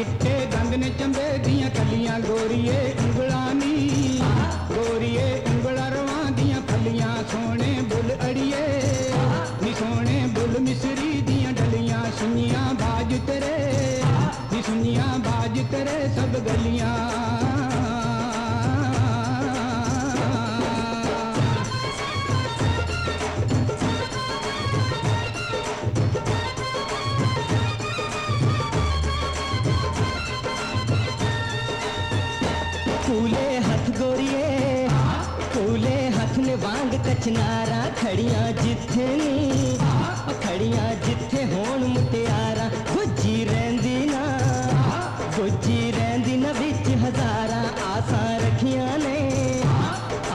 चिट्टे दंद ने चंबे दियां कलियां गोरीए उंगलानी गोरीए उंगला रवां दियां फलियां सोने बुल अड़िए नी सोने बुल मिसरी दियां डलियां सुनियां बाज तेरे नी सुनियां बाज तेरे सब गलियां कूले हथ गोरिए कूले हथ ने वांग कचनारा खड़ियां जिथे नी खड़ियां जिथे होण मुटियारा गुज्जी रहिंदी ना विच हजारा आसां रखियां ने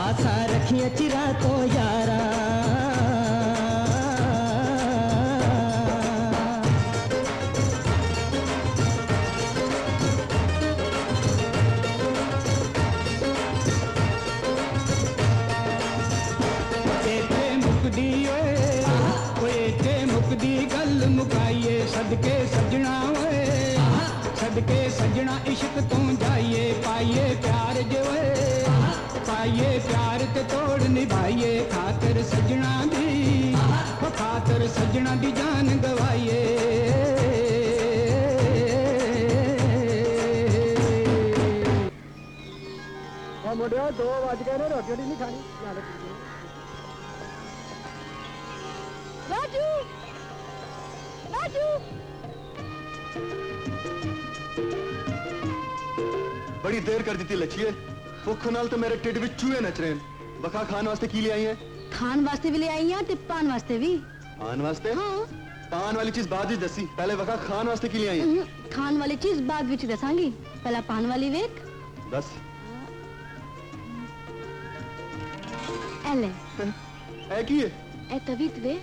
आसां रखियां चिरा तो यारा मुकदी गल मुकाइए सदके सजना वे सदके सजना इश्क तो जाइए पाइए प्यार जो पाइए प्यार ते तोड़ निभाइए खातर सजना दी जान गवाइए मुंडिया 2 बज गए ने रोटी नहीं खानी राजू राजू बड़ी देर कर दी लच्छिए भुख नाल तो मेरे टिड विच चूहे नच रहे हैं बखा खान वास्ते की ले आई है खान वास्ते भी ले आई हैं ते पान वास्ते भी पान वास्ते हाँ पान वाली चीज बाद विच दसी पहले वखा खान वास्ते की ले आई है खान वाली चीज बाद विच दसांगी पहला पान वाली वेख दस एले है की है ए तवीत वे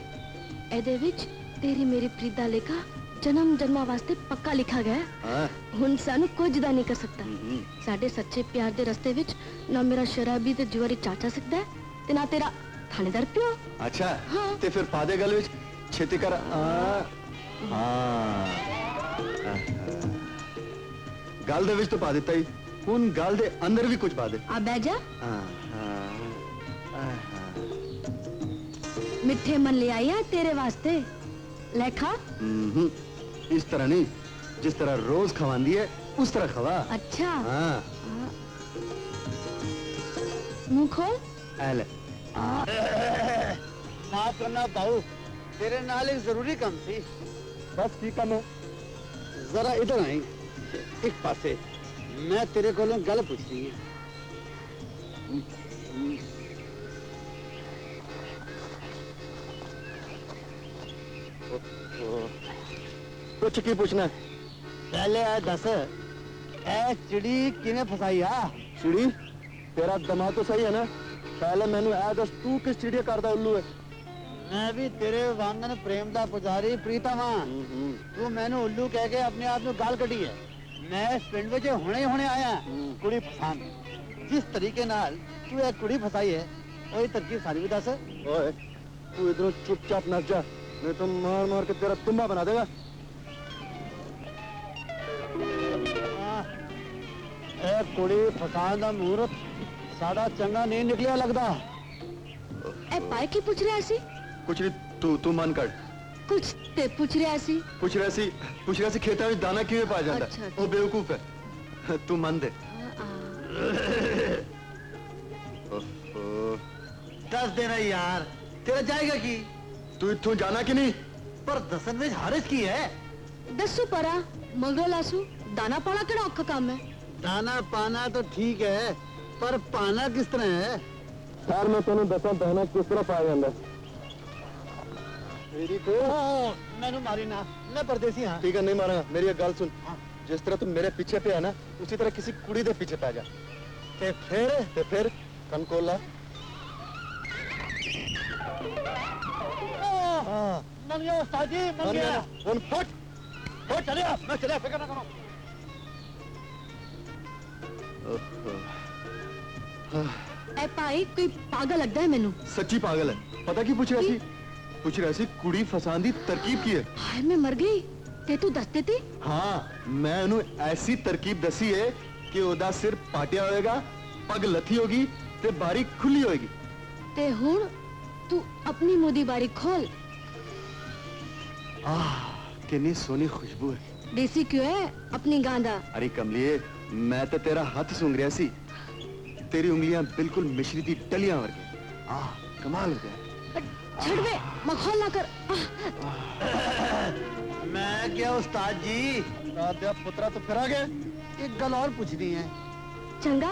एदे विच तेरी मेरी प्रीत लेखा जन्म जन्मा वास्ते पक्का लिखा गया हाँ हुन सानू कुछ दा नहीं कर सकता साडे सच्चे प्यार दे रस्ते विच ना मेरा शराबी ते जुआरी चाचा सकदा है ते ना तेरा थानेदार प्यो अच्छा हाँ। ते फिर पादे गल विच छेती कर गल दे विच तो पा दिता ही हुन गल दे अंदर भी कुछ पा दे आ बह जा मिठे मन ले आया तेरे वास्ते लेखा इस तरह नहीं जिस तरह रोज खवांदी है उस तरह खवा अच्छा हाँ मुंह खोल ऐले माफ करना बाबू तेरे नाल एक जरूरी काम थी बस ठीक है मैं जरा इधर आई एक पासे मैं तेरे कोलों गल पूछनी है कुछ की पूछना पहले आ दस ए चिड़ी किने फसाई आ चिड़ी तेरा दिमाग तो सही है ना पहले मैनू ऐ दस तू किस चिड़ी करदा उल्लू है मैं भी तेरे वांगन प्रेम दा पुजारी प्रीतम हां तू मैनू उल्लू कह के अपने आप में गाल कटी है मैं इस पिंड विच हुणे हुणे आया कुड़ी फसान जिस तरीके नाल तू एक कुड़ी फसाई है ओही तरकीब सारी भी दस ओए तू इधरों चुपचाप नस जा नहीं तो मार मार के तेरा तुम्बा बना देगा ए कुड़ी फसान दा मुहूर्त सादा चंगा नहीं निकलिया लगदा ए पाए की पूछ रहा सी कुछ नहीं तू मन कर कुछ ते पूछ रहा सी पूछ रहा सी खेता में दाना किवें पा जांदा अच्छा, वो बेवकूफ है तू मन दे दस देना यार तेरा जाएगा की तू इत्थों जाना कि नहीं पर दसन में हारिस की है दसू परा मगरो लासू दाना पाना केड़ा औखा काम है दाना पाना तो ठीक है पर पाना किस तरह है यार मैं तेनू दसा दाना किस तरह पाया जांदा मेरी तो मैनू मारी ना मैं परदेसी हाँ ठीक है नहीं मारूंगा मेरी एक गल सुन जिस तरह तुम मेरे पीछे पे है ना उसी तरह किसी कुड़ी दे पीछे पै जा ते फिर कन खोल ला मन गया उस्ताद जी मन गया उन फट चलिए मैं चलिए फिक्र ना करो ए भाई कोई पागल लगता है मैनू सच्ची पागल है पता की पूछ रहा सी कुड़ी फसान दी तरकीब की है हाय मैं मर गई ਤੇ ਤੂੰ ਦੱਸ ਦਿੱਤੀ? हाँ मैं उन्हें ऐसी तरकीब दसी है कि ओदा सिर पाटिया होएगा, पग लथी होगी ते बारी खुली होएगी। ਤੇ ਹੁਣ ਤੂੰ ਆਪਣੀ ਮੂੰਹ ਦੀ ਬਾਰੀ ਖੋਲ। कितनी सोनी खुशबू है। ਦੇਸੀ ਕਿਉਂ ਹੈ ਆਪਣੀ ਗਾਂਦਾ? अरे कमलिए मैं तो तेरा हाथ सूंघ रहा सी, तेरी उंगलियां बिल्कुल मिश्री दी डलियां वर्गी। कमाल हो गया। ਛੱਡ ਵੇ, ਮਖੌਲ ਨਾ ਕਰ। मैं क्या उस्ताद जी, दादा पुत्रा तो फिर आ गया। एक गल और पूछनी है। ਚੰਗਾ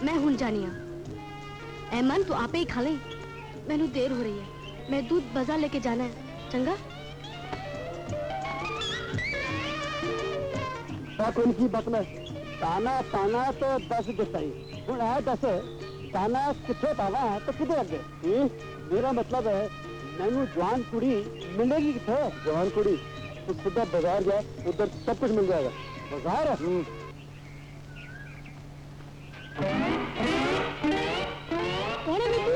ਮੈਂ ਹੁਣ ਜਾਣੀ ਆ। ਐਮਨ ਤੂੰ ਆਪੇ ਹੀ ਖਾ ਲੈ, ਮੈਨੂੰ ਦੇਰ ਹੋ ਰਹੀ ਹੈ। ਮੈਂ दूध बाजार लेके जाना है। चंगा कौन की बकना ताना ताना तो 10 दसाई हूं है 10 ताना किथे पावा है तो किधे अगे। मेरा मतलब है मैनू जवान कुड़ी मिलेगी किथे। जवान कुड़ी तो सीधा बाजार जा, उधर सब कुछ मिल जाएगा। बाजार कौन है बिट्टू?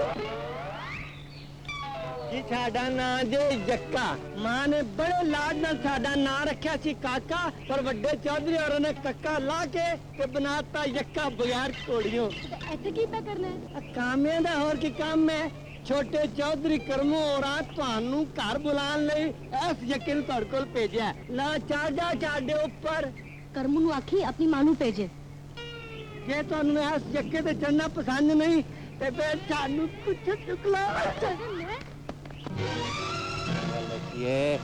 जी साडा नां जे जक्का, मां ने बड़े लाड नाल साडा नां रखया सी काका, पर वड्डे चौधरी और ने कक्का ला के ते बनाता यक्का बगैर कोड़ियों। ऐसे की पे करना है? कामे दा होर की काम है। छोटे चौधरी करमो और ਤੁਹਾਨੂੰ ਘਰ ਬੁਲਾਉਣ ਲਈ ਇਸ ਯੱਕੇ ਨੂੰ ਤੁਹਾਡੇ ਕੋਲ ਭੇਜਿਆ। ਲਾ ਚਾੜਾ ਚਾੜੇ ਉੱਪਰ करमू नु आखी अपनी मां नु भेजे। ਜੇ ਤੁਹਾਨੂੰ ਇਸ ਯੱਕੇ ਤੇ ਚੜਨਾ ਪਸੰਦ ਨਹੀਂ ਤੇ ਫਿਰ ਸਾਨੂੰ ਕੁਛ ਚੁਕਲਾ। ਇਹ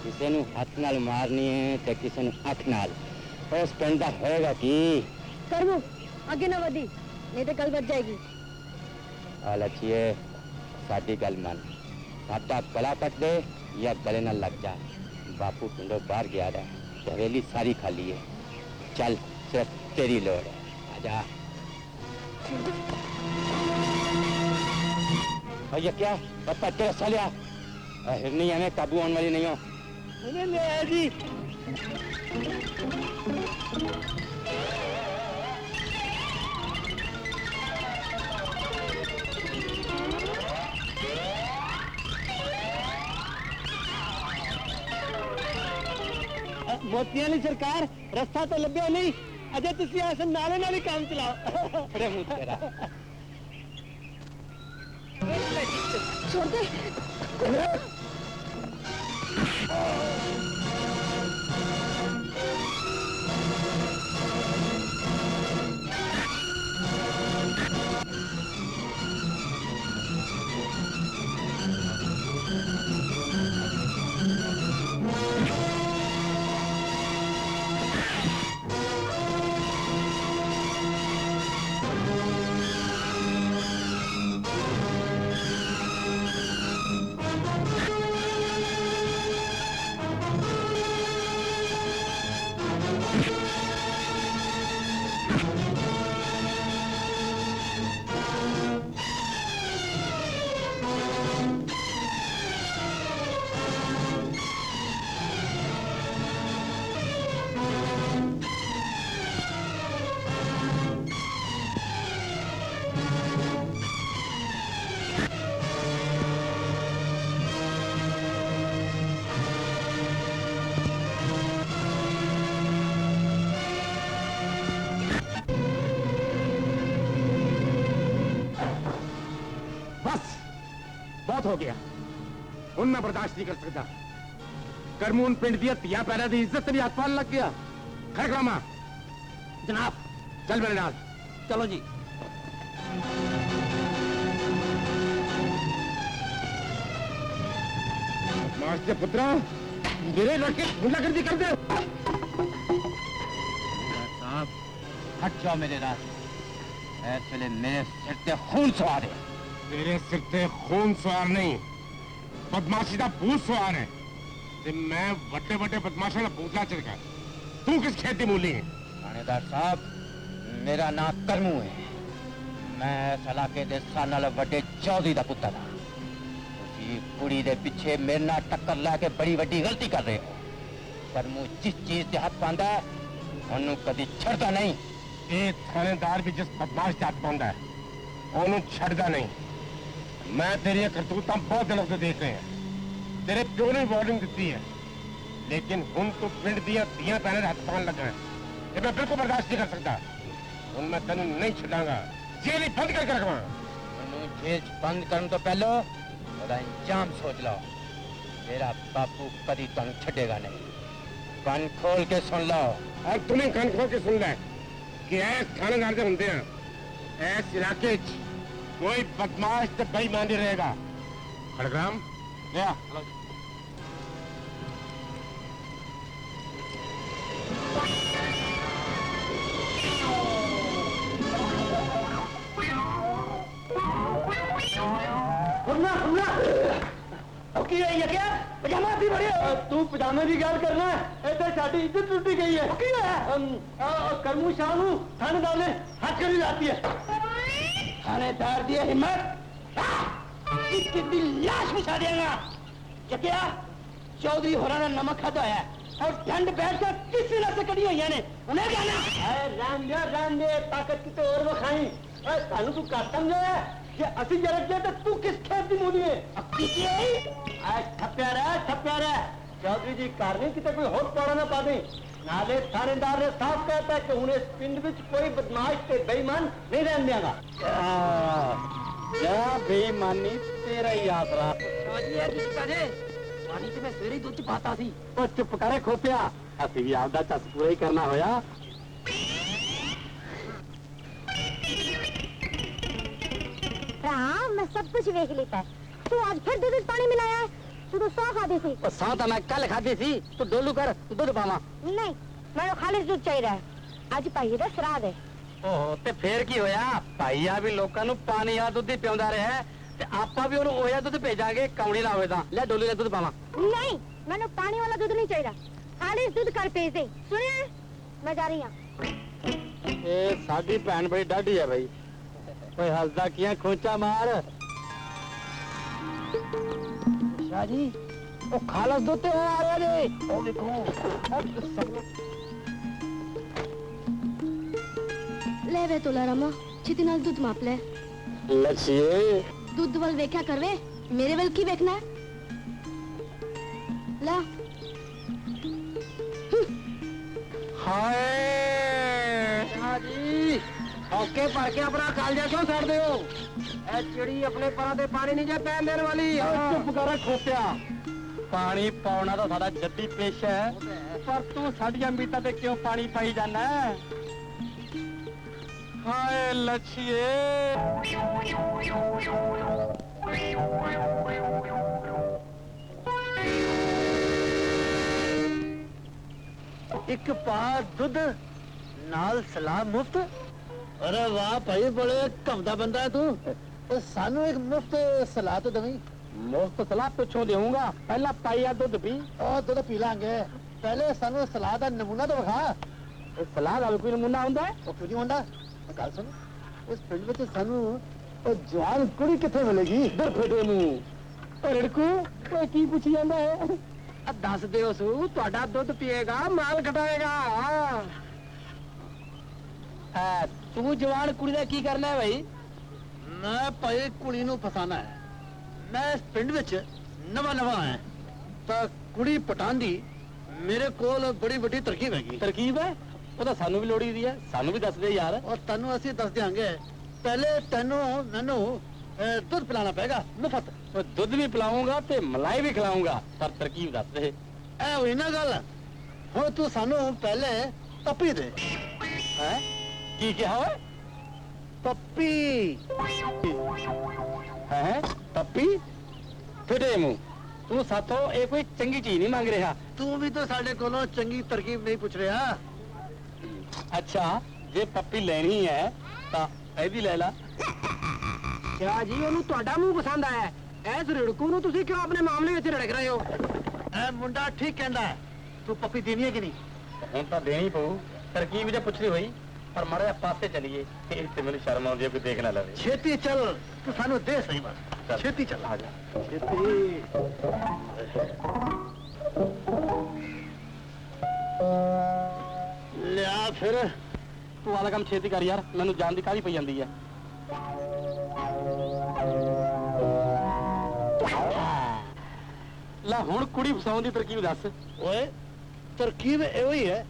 ਕਿਸੇ ਨੂੰ ਹੱਥ ਨਾਲ ਮਾਰਨੀ ਹੈ ਤੇ ਕਿਸੇ ਨੂੰ ਅੱਖ ਨਾਲ। ਉਸ ਪਿੰਡ ਦਾ ਹੋਏਗਾ ਕੀ? करमू आगे ना वधी, नहीं तो कल बच जाएगी। ਆਲਚੀਏ ਸਾਡੀ ਗੱਲ ਮੰਨ, ਸਾਡਾ ਗਲਾ ਕੱਟ ਦੇ ਜਾਂ ਗਲੇ ਨਾਲ ਲੱਗ ਜਾ। ਬਾਪੂ ਪਿੰਡੋਂ ਬਾਹਰ ਗਿਆ ਹੈ, ਹਵੇਲੀ ਸਾਰੀ ਖਾਲੀ ਹੈ। ਚੱਲ ਸਿਰਫ ਤੇਰੀ ਲੋੜ ਹੈ, ਆ ਜਾ। भैया क्या पप्पा तेरा सालिया हिरनी हमें काबू होने वाली नहीं हो। अरे ले जी मोतियां ली सरकार रास्ता तो लभ्या नहीं, अजय तुसी ऐसे नाले नाल ही काम चलाओ। अरे मुंह तेरा छोड़ दे। बहुत हो गया, उन मैं बर्दाश्त नहीं कर सकता। करमून पिंड दिया तिया पैरा दी इज्जत भी हाथ पाल लग गया। खड़कलामा जनाब चल मेरे नाल। चलो जी। मास्टर पुत्रा मेरे लड़के गुंडागर्दी कर दे। साहब हट जाओ मेरे रास्ते, ऐसे मेरे सिर पे खून सवार है। तेरे सिर ते खून सवार नहीं, बदमाशी का भूत सवार है। ते मैं वड्डे वड्डे बदमाशा का भूतला चढ़का, तू किस खेत दी मूली है? थानेदार साहब मेरा नाम करमू है, मैं इस इलाके दे सारे नालों वड्डे चौधरी दा पुत्तर हां। तुसीं कुड़ी दे पिछे मेरे नाल टक्कर लैके बड़ी वड्डी गलती कर रहे हो। करमू जिस चीज ते हाथ पांदा है उन्होंने कदी छड़दा नहीं। ये थानेदार भी जिस बदमाश ते हाथ पांदा है उन्होंने छड़दा नहीं। मैं तेरी करतूतां बहुत दिनों से देख रहे हैं। तेरे प्यो ने वार्निंग दी है, लेकिन हुन तू पिंड दिया दिया पैने हथ पान लगा है ये मैं बिल्कुल बर्दाश्त नहीं कर सकता हुन मैं तेन नहीं छड़ांगा जेल ही बंद करके रखवा जेल बंद करने तो पहले ਉਹਦਾ इंजाम सोच लो मेरा बापू कभी तुम छड़ेगा नहीं कान खोल के सुन लो और तुम्हें कान खोल के सुन ले कि ऐस थानेदार जो होंगे हैं ऐस इलाके कोई बदमाश ते बेईमान नहीं रहेगा खड़ग्राम ले आ सुनना सुनना अब की है ये क्या पजामा भी बड़े तू पजामे की गल करना है इधर साडी इज्जत टूटी गई है की है करमू शाह नू थानेदार ने हाथ करी जाती है थानेदार दी हिम्मत कितनी लाश बिछा देगा क्या चौधरी होरा ने नमक खाता है और ठंड बैठ कर किसी से कड़ी हुई ने उन्हें कहना राम दे ताकत की तो और वखाई सानू तू कर समझे कि असि जरक गया तो तू किस खेत की मूली है ठप्या रहा चौधरी जी घर नहीं कितने कोई होट पौड़ा ना पा दे नाले थानेदार ने साफ कहता है कि उन्हें इस पिंड में कोई बदमाश ते बेईमान नहीं रहने देगा क्या बेईमानी तेरा ही आसरा पानी तो मैं सवेरे दुध पाता सी चुप करे खोपिया असि भी आपदा चस पूरा ही करना होया हाँ मैं सब कुछ देख लेता है तू आज फिर दूध पानी मिलाया है तू तो 100 खाती थी 100 तो मैं कल खाती थी तो डोलू कर दूध पावा नहीं मैं खाली दूध चाहिए आज भाई दा श्राद्ध है ओहो ते फिर की होया भाईया भी लोकां नू पानी आ दुध ही पिਉਂਦਾ ਰਿਹਾ ਹੈ ਤੇ ਆਪਾਂ ਵੀ ਉਹਨੂੰ ਉਹਿਆ ਦੁੱਧ ਭੇਜਾਂਗੇ ਕੌਣੀ ਨਾ ਹੋਵੇ ਤਾਂ ਲੈ ਡੋਲੂ ਦਾ ਦੁੱਧ ਪਾਵਾਂ नहीं मैंने पानी वाला दूध नहीं चाहिए खाली दूध कर भेज दे सुनिए मैं जा रही हूँ ਇਹ ਸਾਡੀ ਭੈਣ ਬੜੀ ਡਾਢੀ ਹੈ ਬਈ ਓਏ ਹੱਸਦਾ ਕੀਆਂ ਖੋਚਾ ਮਾਰ ਸ਼ਾਹ ਜੀ ਉਹ ਖਾਲਸ ਦੁੱਧ ਤੇ ਉਹ ਆ ਰਿਹਾ ਜੀ ਉਹ ਦੇਖੋ ले वे तोला रामा छिती नाल दूध माप ले लक्ष्य दूध वल वेख्या करवे मेरे वल की वेखना है ला हाय शाह जी ओके भर के अपना कालजा क्यों छड़ दे हो ए चिड़ी अपने परा ते पानी नहीं जे पैन देने वाली चुप कर खोपिया पानी पाउना तो साडा जद्दी पेशा है पर तू साडियां मीटां ते क्यों पानी पाई जाना है हाय लक्ष्य एक पा दुध नाल सलाह मुफ्त अरे वाह भाई बड़े कमदा बंदा है तू सानू एक मुफ्त सलाह तो दवी मुफ्त सलाह पिछों देऊंगा पहला पाइया दुध पी और दुध पी लांगे पहले सानू सलाह दा नमूना तो विखा सलाह दा कोई नमूना हुंदा है ओ क्यों नहीं हुंदा गल सुन इस पिंड विच सानू ओ जवान कुड़ी किथे मिलेगी इधर फेटे मुंह ओ रिड़कू ओ की पूछी जांदा है दस दिओ सू तुहाडा दुध पिएगा माल घटाएगा तू जवान कुड़ी दा की करना है भाई मैं भाई कुड़ी नू फसाना है मैं इस पिंड विच नवा नवा आया तां कुड़ी पटांदी मेरे कोल बड़ी बड़ी तरकीब हैगी तरकीब है ਉਹਦਾ ਸਾਨੂੰ ਵੀ ਲੋੜੀ ਦੀ ਹੈ ਸਾਨੂੰ ਵੀ ਦੱਸ ਦੇ ਯਾਰ ਔਰ ਤੈਨੂੰ ਅਸੀਂ ਦੱਸ ਦਿਆਂਗੇ ਪਹਿਲੇ ਤੈਨੂੰ ਮੈਨੂੰ ਦੁੱਧ ਪਿਲਾਣਾ ਪਏਗਾ ਮੁਫਤ ਦੁੱਧ ਵੀ ਪਿਲਾਉਂਗਾ ਤੇ ਮਲਾਈ ਵੀ ਖਿਲਾਉਂਗਾ ਪਰ ਤਰਕੀਬ ਦੱਸ ਦੇ ਐ ਹੋਈ ਨਾ ਗੱਲ ਹੁਣ ਤੂੰ ਸਾਨੂੰ ਪਹਿਲੇ ਪੱਪੀ ਦੇ ਹੈ ਕੀ ਕਿਹਾ ਓਏ ਪੱਪੀ ਹੈ ਪੱਪੀ ਫਿਟੇ ਮੂੰਹ ਤੂੰ ਸਾਥੋਂ ਇਹ ਕੋਈ ਚੰਗੀ ਚੀਜ਼ ਨਹੀਂ ਮੰਗ ਰਿਹਾ ਤੂੰ ਵੀ ਤਾਂ ਸਾਡੇ ਕੋਲੋਂ ਚੰਗੀ ਤਰਕੀਬ ਨਹੀਂ ਪੁੱਛ ਰਿਹਾ अच्छा जे पप्पी लेनी है तो भी ले ला क्या जी ओनू तुहाडा मुंह पसंद आया ऐस रिड़कू नू तुसी क्यों अपने मामले विच रड़क रहे हो ए मुंडा ठीक कहंदा है तू पप्पी देनी है कि नहीं हुण तां देनी पऊ तरकीब जे पुछनी होई पर मारे पासे चलिए इत्थे मेनू शर्म आउंदी है कोई देख ना लवे छेती चल तू सानू दे सही बात छेती चल आ जा छेती लिया फिर तू वाला काम छेती कर यार मैनू जान दी काहली पई जांदी है ला ਹੁਣ ਕੁੜੀ ਫਸਾਉਣ ਦੀ ਤਰਕੀਬ ਦੱਸ। ਓਏ ਤਰਕੀਬ ਇਹੋ ਹੀ ਹੈ,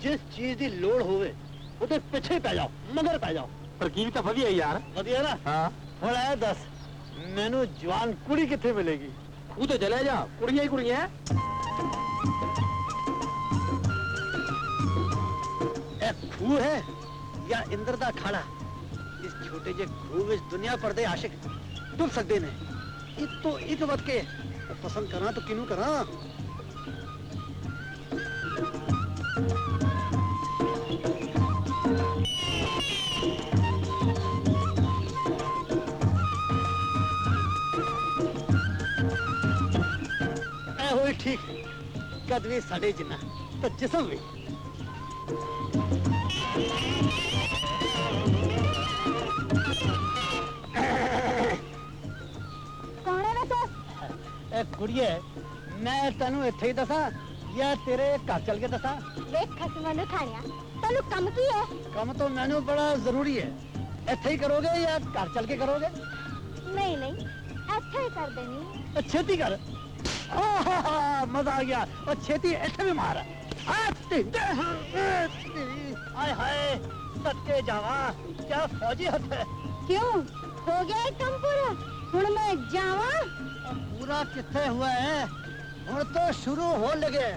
ਜਿਸ ਚੀਜ਼ ਦੀ ਲੋੜ ਹੋਵੇ ਉਹਦੇ ਪਿੱਛੇ ਪੈ ਜਾਓ, ਮਗਰ ਪੈ ਜਾਓ। ਤਰਕੀਬ ਤਾਂ ਵਧੀਆ ਯਾਰ। ਵਧੀਆ ਨਾ? ਹਾਂ। ਹੁਣ ਇਹ ਦੱਸ, ਮੈਨੂੰ ਜਵਾਨ ਕੁੜੀ ਕਿੱਥੇ ਮਿਲੇਗੀ? ਖੂਹ ਤੇ ਚਲੇ ਜਾ, ਕੁੜੀਆਂ ਹੀ ਕੁੜੀਆਂ। ਇਹ ਖੂਹ ਹੈ ਜਾਂ ਇੰਦਰ ਦਾ ਖਾੜਾ? ਇਸ ਛੋਟੇ ਜਿਹੇ ਖੂਹ ਵਿੱਚ ਦੁਨੀਆ ਭਰ ਦੇ ਆਸ਼ਿਕ ਡੁੱਬ ਸਕਦੇ ਨੇ। ਇੱਕ ਤੋਂ ਇੱਕ ਵੱਧ ਕੇ ਪਸੰਦ ਕਰਾਂ ਤਾਂ ਕਿਹਨੂੰ ਕਰਾਂ? ਇਹੋ ਹੀ ਠੀਕ, ਕਦ ਵੀ ਸਾਡੇ ਜਿੰਨਾ ਤਾਂ ਜਿਸਮ ਵੀ। ਕੌਣ ਹੈ ਵੈਸੇ? ਇਹ ਕੁੜੀਏ, ਮੈਂ ਤੈਨੂੰ ਇੱਥੇ ਹੀ ਦੱਸਾਂ ਜਾਂ ਤੇਰੇ ਘਰ ਚੱਲ ਕੇ ਦੱਸਾਂ? ਵੇਖ ਖਸਮਾਂ ਨੂੰ ਖਾਣਿਆ, ਤੈਨੂੰ ਕੰਮ ਕੀ ਹੈ? ਕੰਮ ਤਾਂ ਮੈਨੂੰ ਬੜਾ ਜ਼ਰੂਰੀ ਹੈ। ਇੱਥੇ ਹੀ ਕਰੋਗੇ ਜਾਂ ਘਰ ਚੱਲ ਕੇ ਕਰੋਗੇ? ਨਹੀਂ ਨਹੀਂ, ਇੱਥੇ ਹੀ ਕਰ ਦੇਣੀ। ਛੇਤੀ ਕਰ। ਆਹਾ, ਮਜ਼ਾ ਆ ਗਿਆ। ਉਹ ਛੇਤੀ ਇੱਥੇ ਵੀ ਮਾਰ। ਹਾਏ ਹਾਏ, ਸੱਚੇ ਜਾਵਾ, ਕਿਆ ਫੌਜੀ ਹੱਥ ਹੈ। ਕਿਉਂ ਹੋ ਗਿਆ ਇਹ ਕੰਮ ਪੂਰਾ? ਹੁਣ ਮੈਂ ਜਾਵਾਂ? ਪੂਰਾ ਕਿੱਥੇ हुआ है, ਹੁਣ तो शुरू हो लगे।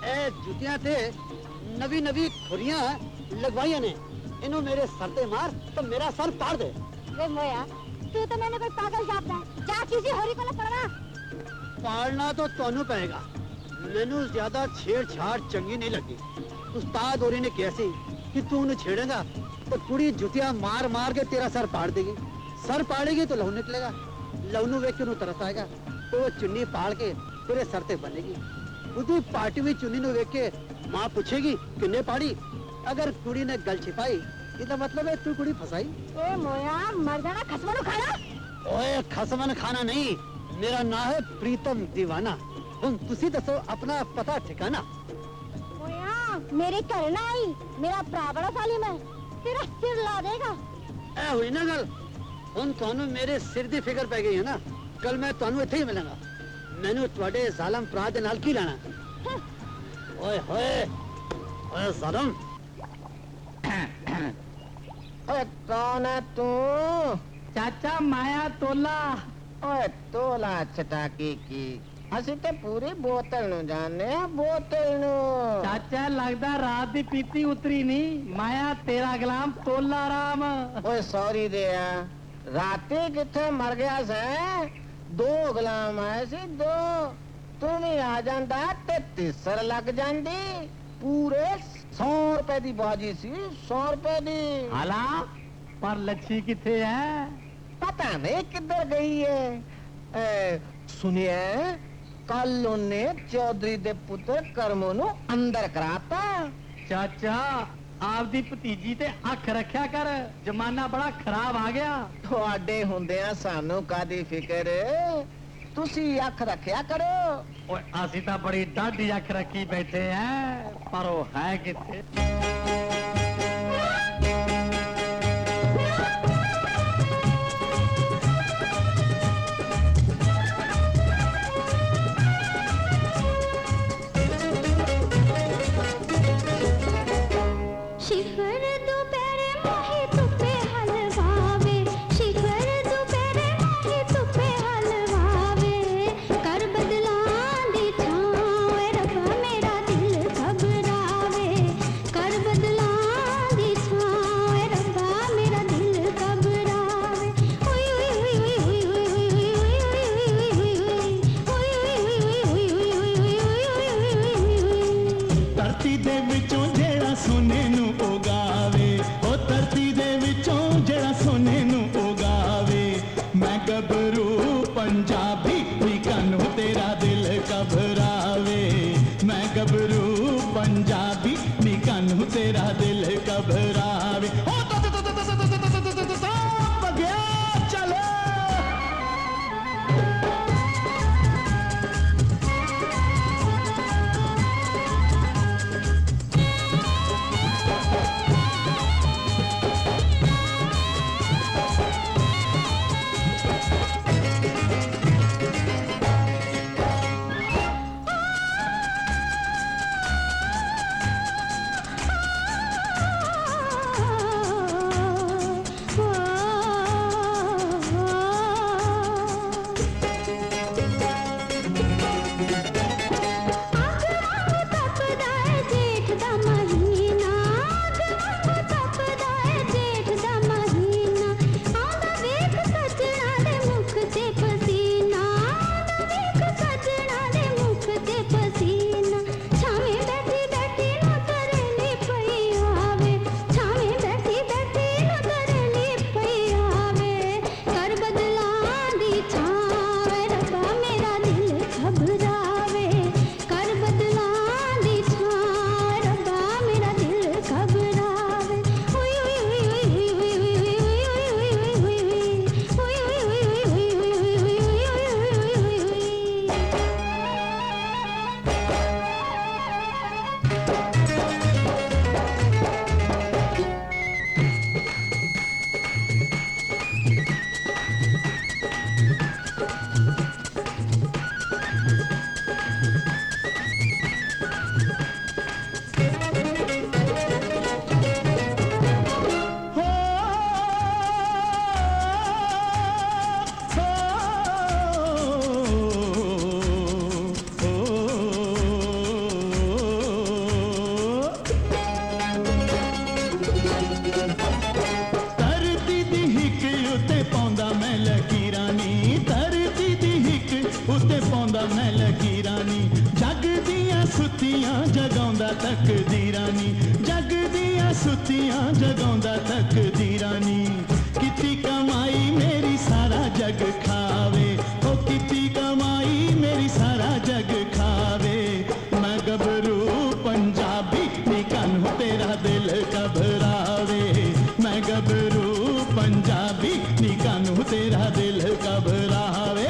ਇਹ ਜੁੱਤੀਆਂ ਤੇ ਨਵੀਂ ਨਵੀਂ ਖੁਰੀਆਂ ਲਗਵਾਈਆਂ ਨੇ। ਇਹਨੂੰ ਮੇਰੇ ਸਰ ਤੇ ਮਾਰ ਤਾਂ ਮੇਰਾ ਸਰ ਪਾੜ ਦੇ। ਵੇ ਮੋਇਆ, ਤੂੰ ਤਾਂ ਮੈਨੂੰ ਕੋਈ ਪਾਗਲ ਜਾਪਦਾ। ਜਾ ਕਿਸੇ ਹੋਰੀ ਕੋਲ ਪੜਵਾ। ਪਾਲਣਾ तो ਤੁਹਾਨੂੰ ਪਏਗਾ। ਮੈਨੂੰ ਜ਼ਿਆਦਾ ਛੇੜਛਾੜ ਚੰਗੀ ਨਹੀਂ ਲੱਗੀ। ਉਸਤਾਦ ਹੋਰੀ ਨੇ ਕਿਹਾ ਸੀ ਕਿ ਤੂੰ ਉਹਨੂੰ ਛੇੜੇਗਾ तो ਕੁੜੀ ਜੁੱਤੀਆਂ ਮਾਰ ਮਾਰ ਕੇ ਤੇਰਾ ਸਰ ਪਾੜ ਦੇਗੀ। ਸਰ ਪਾੜੇਗੀ तो ਲਹੂ ਨਿਕਲੇਗਾ। ਲਹੂ ਨੂੰ ਵੇਖ ਕੇ ਉਹਨੂੰ ਤਰਸ ਆਏਗਾ। ਉਹ ਚੁੰਨੀ ਪਾੜ ਕੇ ਤੇਰੇ ਸਰ ਤੇ ਬੰਨੇਗੀ। ਉਹਦੀ ਪਾਰਟੀ ਵਿੱਚ ਚੁੰਨੀ ਨੂੰ ਵੇਖ ਕੇ ਮਾਂ ਪੁੱਛੇਗੀ ਕਿੰਨੇ ਪਾੜੀ। ਅਗਰ ਕੁੜੀ ਨੇ ਗੱਲ ਛਿਪਾਈ ਇਹਦਾ ਮਤਲਬ ਹੈ ਤੂੰ ਕੁੜੀ ਫਸਾਈ। ਏ ਮੋਇਆ, ਮਰ ਜਾਣਾ ਖਸਮਾਂ ਨੂੰ ਖਾਣਾ। ਓਏ ਖਸਮਨ ਖਾਣਾ ਨਹੀਂ, ਮੇਰਾ ਨਾਂ ਹੈ ਪ੍ਰੀਤਮ ਦੀਵਾਨਾ। ਹੁਣ ਤੁਸੀਂ ਦੱਸੋ ਆਪਣਾ ਪਤਾ ਠਿਕਾਣਾ। ਮੋਇਆ, ਮੇਰੇ ਘਰ ਨਾ ਆਈ। ਮੇਰਾ ਭਰਾ ਬੜਾ ਸਾਲਿਮ ਹੈ, ਤੇਰਾ ਸਿਰ ਲਾ ਦੇਗਾ। ਇਹ ਹੋਈ ਨਾ ਗੱਲ। ਹੁਣ ਤੁਹਾਨੂੰ ਮੇਰੇ ਸਿਰ ਦੀ ਫਿਕਰ ਪੈ ਗਈ ਹੈ ਨਾ। ਕੱਲ ਮੈਂ ਤੁਹਾਨੂੰ ਇੱਥੇ ਹੀ ਮਿਲਾਂਗਾ। ਮੈਨੂੰ ਤੁਹਾਡੇ ਜ਼ਾਲਮ ਭਰਾ ਦੇ ਨਾਲ ਕੀ ਲੈਣਾ? ਓਏ ਹੋਏ, ਓਏ ਜ਼ਾਲਮ। ਓਏ ਕੌਣ ਹੈ ਤੂੰ? ਚਾਚਾ ਮਾਇਆ ਤੋਲਾ। ਓਏ ਤੋਲਾ ਚਟਾਕੀ ਕੀ? ਅਸੀਂ ਤੇ ਪੂਰੀ ਬੋਤਲ ਨੂੰ ਜਾਣਦੇ ਆ, ਬੋਤਲ ਨੂੰ। ਚਾਚਾ ਲੱਗਦਾ ਰਾਤ ਦੀ ਪੀਤੀ ਉਤਰੀ ਨਹੀਂ। ਮਾਇਆ ਤੇਰਾ ਗੁਲਾਮ ਤੋਲਾ ਰਾਮ। ਓਏ ਸੌਰੀ ਦਿਆ, ਰਾਤੀ ਕਿੱਥੇ ਮਰ ਗਿਆ ਸੈਂ? ਦੋ ਗੁਲਾਮ ਆਏ ਸੀ, ਦੋ। ਤੂੰ ਵੀ ਆ ਜਾਂਦਾ ਤੇ ਤਿਸਰ ਲੱਗ ਜਾਂਦੀ। ਪੂਰੇ 100 ਰੁਪਏ ਦੀ ਬਾਜੀ ਸੀ, 100 ਰੁਪਏ ਦੀ। ਹਾਲਾ ਪਰ ਲੱਛੀ ਕਿੱਥੇ ਹੈ? ਪਤਾ ਨਹੀਂ ਕਿੱਧਰ ਗਈ ਹੈ। ਸੁਣਿਆ ਕੱਲ ਉਹਨੇ ਚੌਧਰੀ ਦੇ ਪੁੱਤਰ ਕਰਮੋ ਨੂੰ ਅੰਦਰ ਕਰਾਤਾ। ਚਾਚਾ ਆਪਦੀ ਭਤੀਜੀ ਤੇ ਅੱਖ ਰੱਖਿਆ ਕਰ, ਜ਼ਮਾਨਾ ਬੜਾ ਖਰਾਬ ਆ ਗਿਆ। ਤੁਹਾਡੇ ਹੁੰਦਿਆਂ ਸਾਨੂੰ ਕਾਦੀ ਫਿਕਰ? ਤੁਸੀਂ ਅੱਖ ਰੱਖਿਆ ਕਰੋ। ਓਏ ਅਸੀਂ ਤਾਂ ਬੜੀ ਡਾਢੀ ਅੱਖ ਰੱਖੀ ਬੈਠੇ ਐ, ਪਰ ਉਹ ਹੈ ਕਿੱਥੇ? शिखर दोपहरे माही तुपे हलवावे, शिखर दोपहरे माही तुपे हलवावे। कर बदला दी छावे रब्बा मेरा दिल घबरावे। कर बदला दी छावे रब्बा मेरा दिल घबरावे। ओए ओए ओए ओए ओए ਧਰਤੀ ਦੇ ਵਿੱਚੋਂ ਜਿਹੜਾ ਸੋਨੇ ਨੂੰ ਉਗਾਵੇ, ਉਹ ਧਰਤੀ ਦੇ ਵਿੱਚੋਂ ਜਿਹੜਾ ਸੋਨੇ ਨੂੰ ਉਗਾਵੇ। ਮੈਂ ਗੱਭਰੂ ਪੰਜਾਬੀ ਵੀ ਕਾਨੂੰ ਤੇਰਾ ਦਿਲ ਘਬਰਾਵੇ। ਮੈਂ ਗੱਭਰੂ ਪੰਜਾਬੀ ਵੀ ਕਾਨੂੰ ਤੇਰਾ ਦਿਲ ਘਬਰਾਵੇ। ਬਗਿਆ ਚਲੋ ਪਾਉਂਦਾ ਮੈਂ ਲਕੀਰਾਂ ਨੀ ਜੱਗ ਦੀਆਂ ਸੁੱਤੀਆਂ ਜਗਾਉਂਦਾ ਤਕਦੀਰਾਂ ਨੀ ਜੱਗ ਦੀਆਂ ਸੁੱਤੀਆਂ ਜਗਾਉਂਦਾ ਤਕਦੀਰਾਂ ਨੀ ਕੀਤੀ ਕਮਾਈ ਮੇਰੀ ਸਾਰਾ ਜੱਗ ਖਾਵੇ ਉਹ ਕੀਤੀ ਕਮਾਈ ਮੇਰੀ ਸਾਰਾ ਜੱਗ ਖਾਵੇ ਮੈਂ ਗੱਭਰੂ ਪੰਜਾਬੀ ਨੀ ਕਾਨੂੰ ਤੇਰਾ ਦਿਲ ਘਬਰਾਵੇ ਮੈਂ ਗੱਭਰੂ ਪੰਜਾਬੀ ਨੀ ਕਾਨੂੰ ਤੇਰਾ ਦਿਲ ਘਬਰਾਵੇ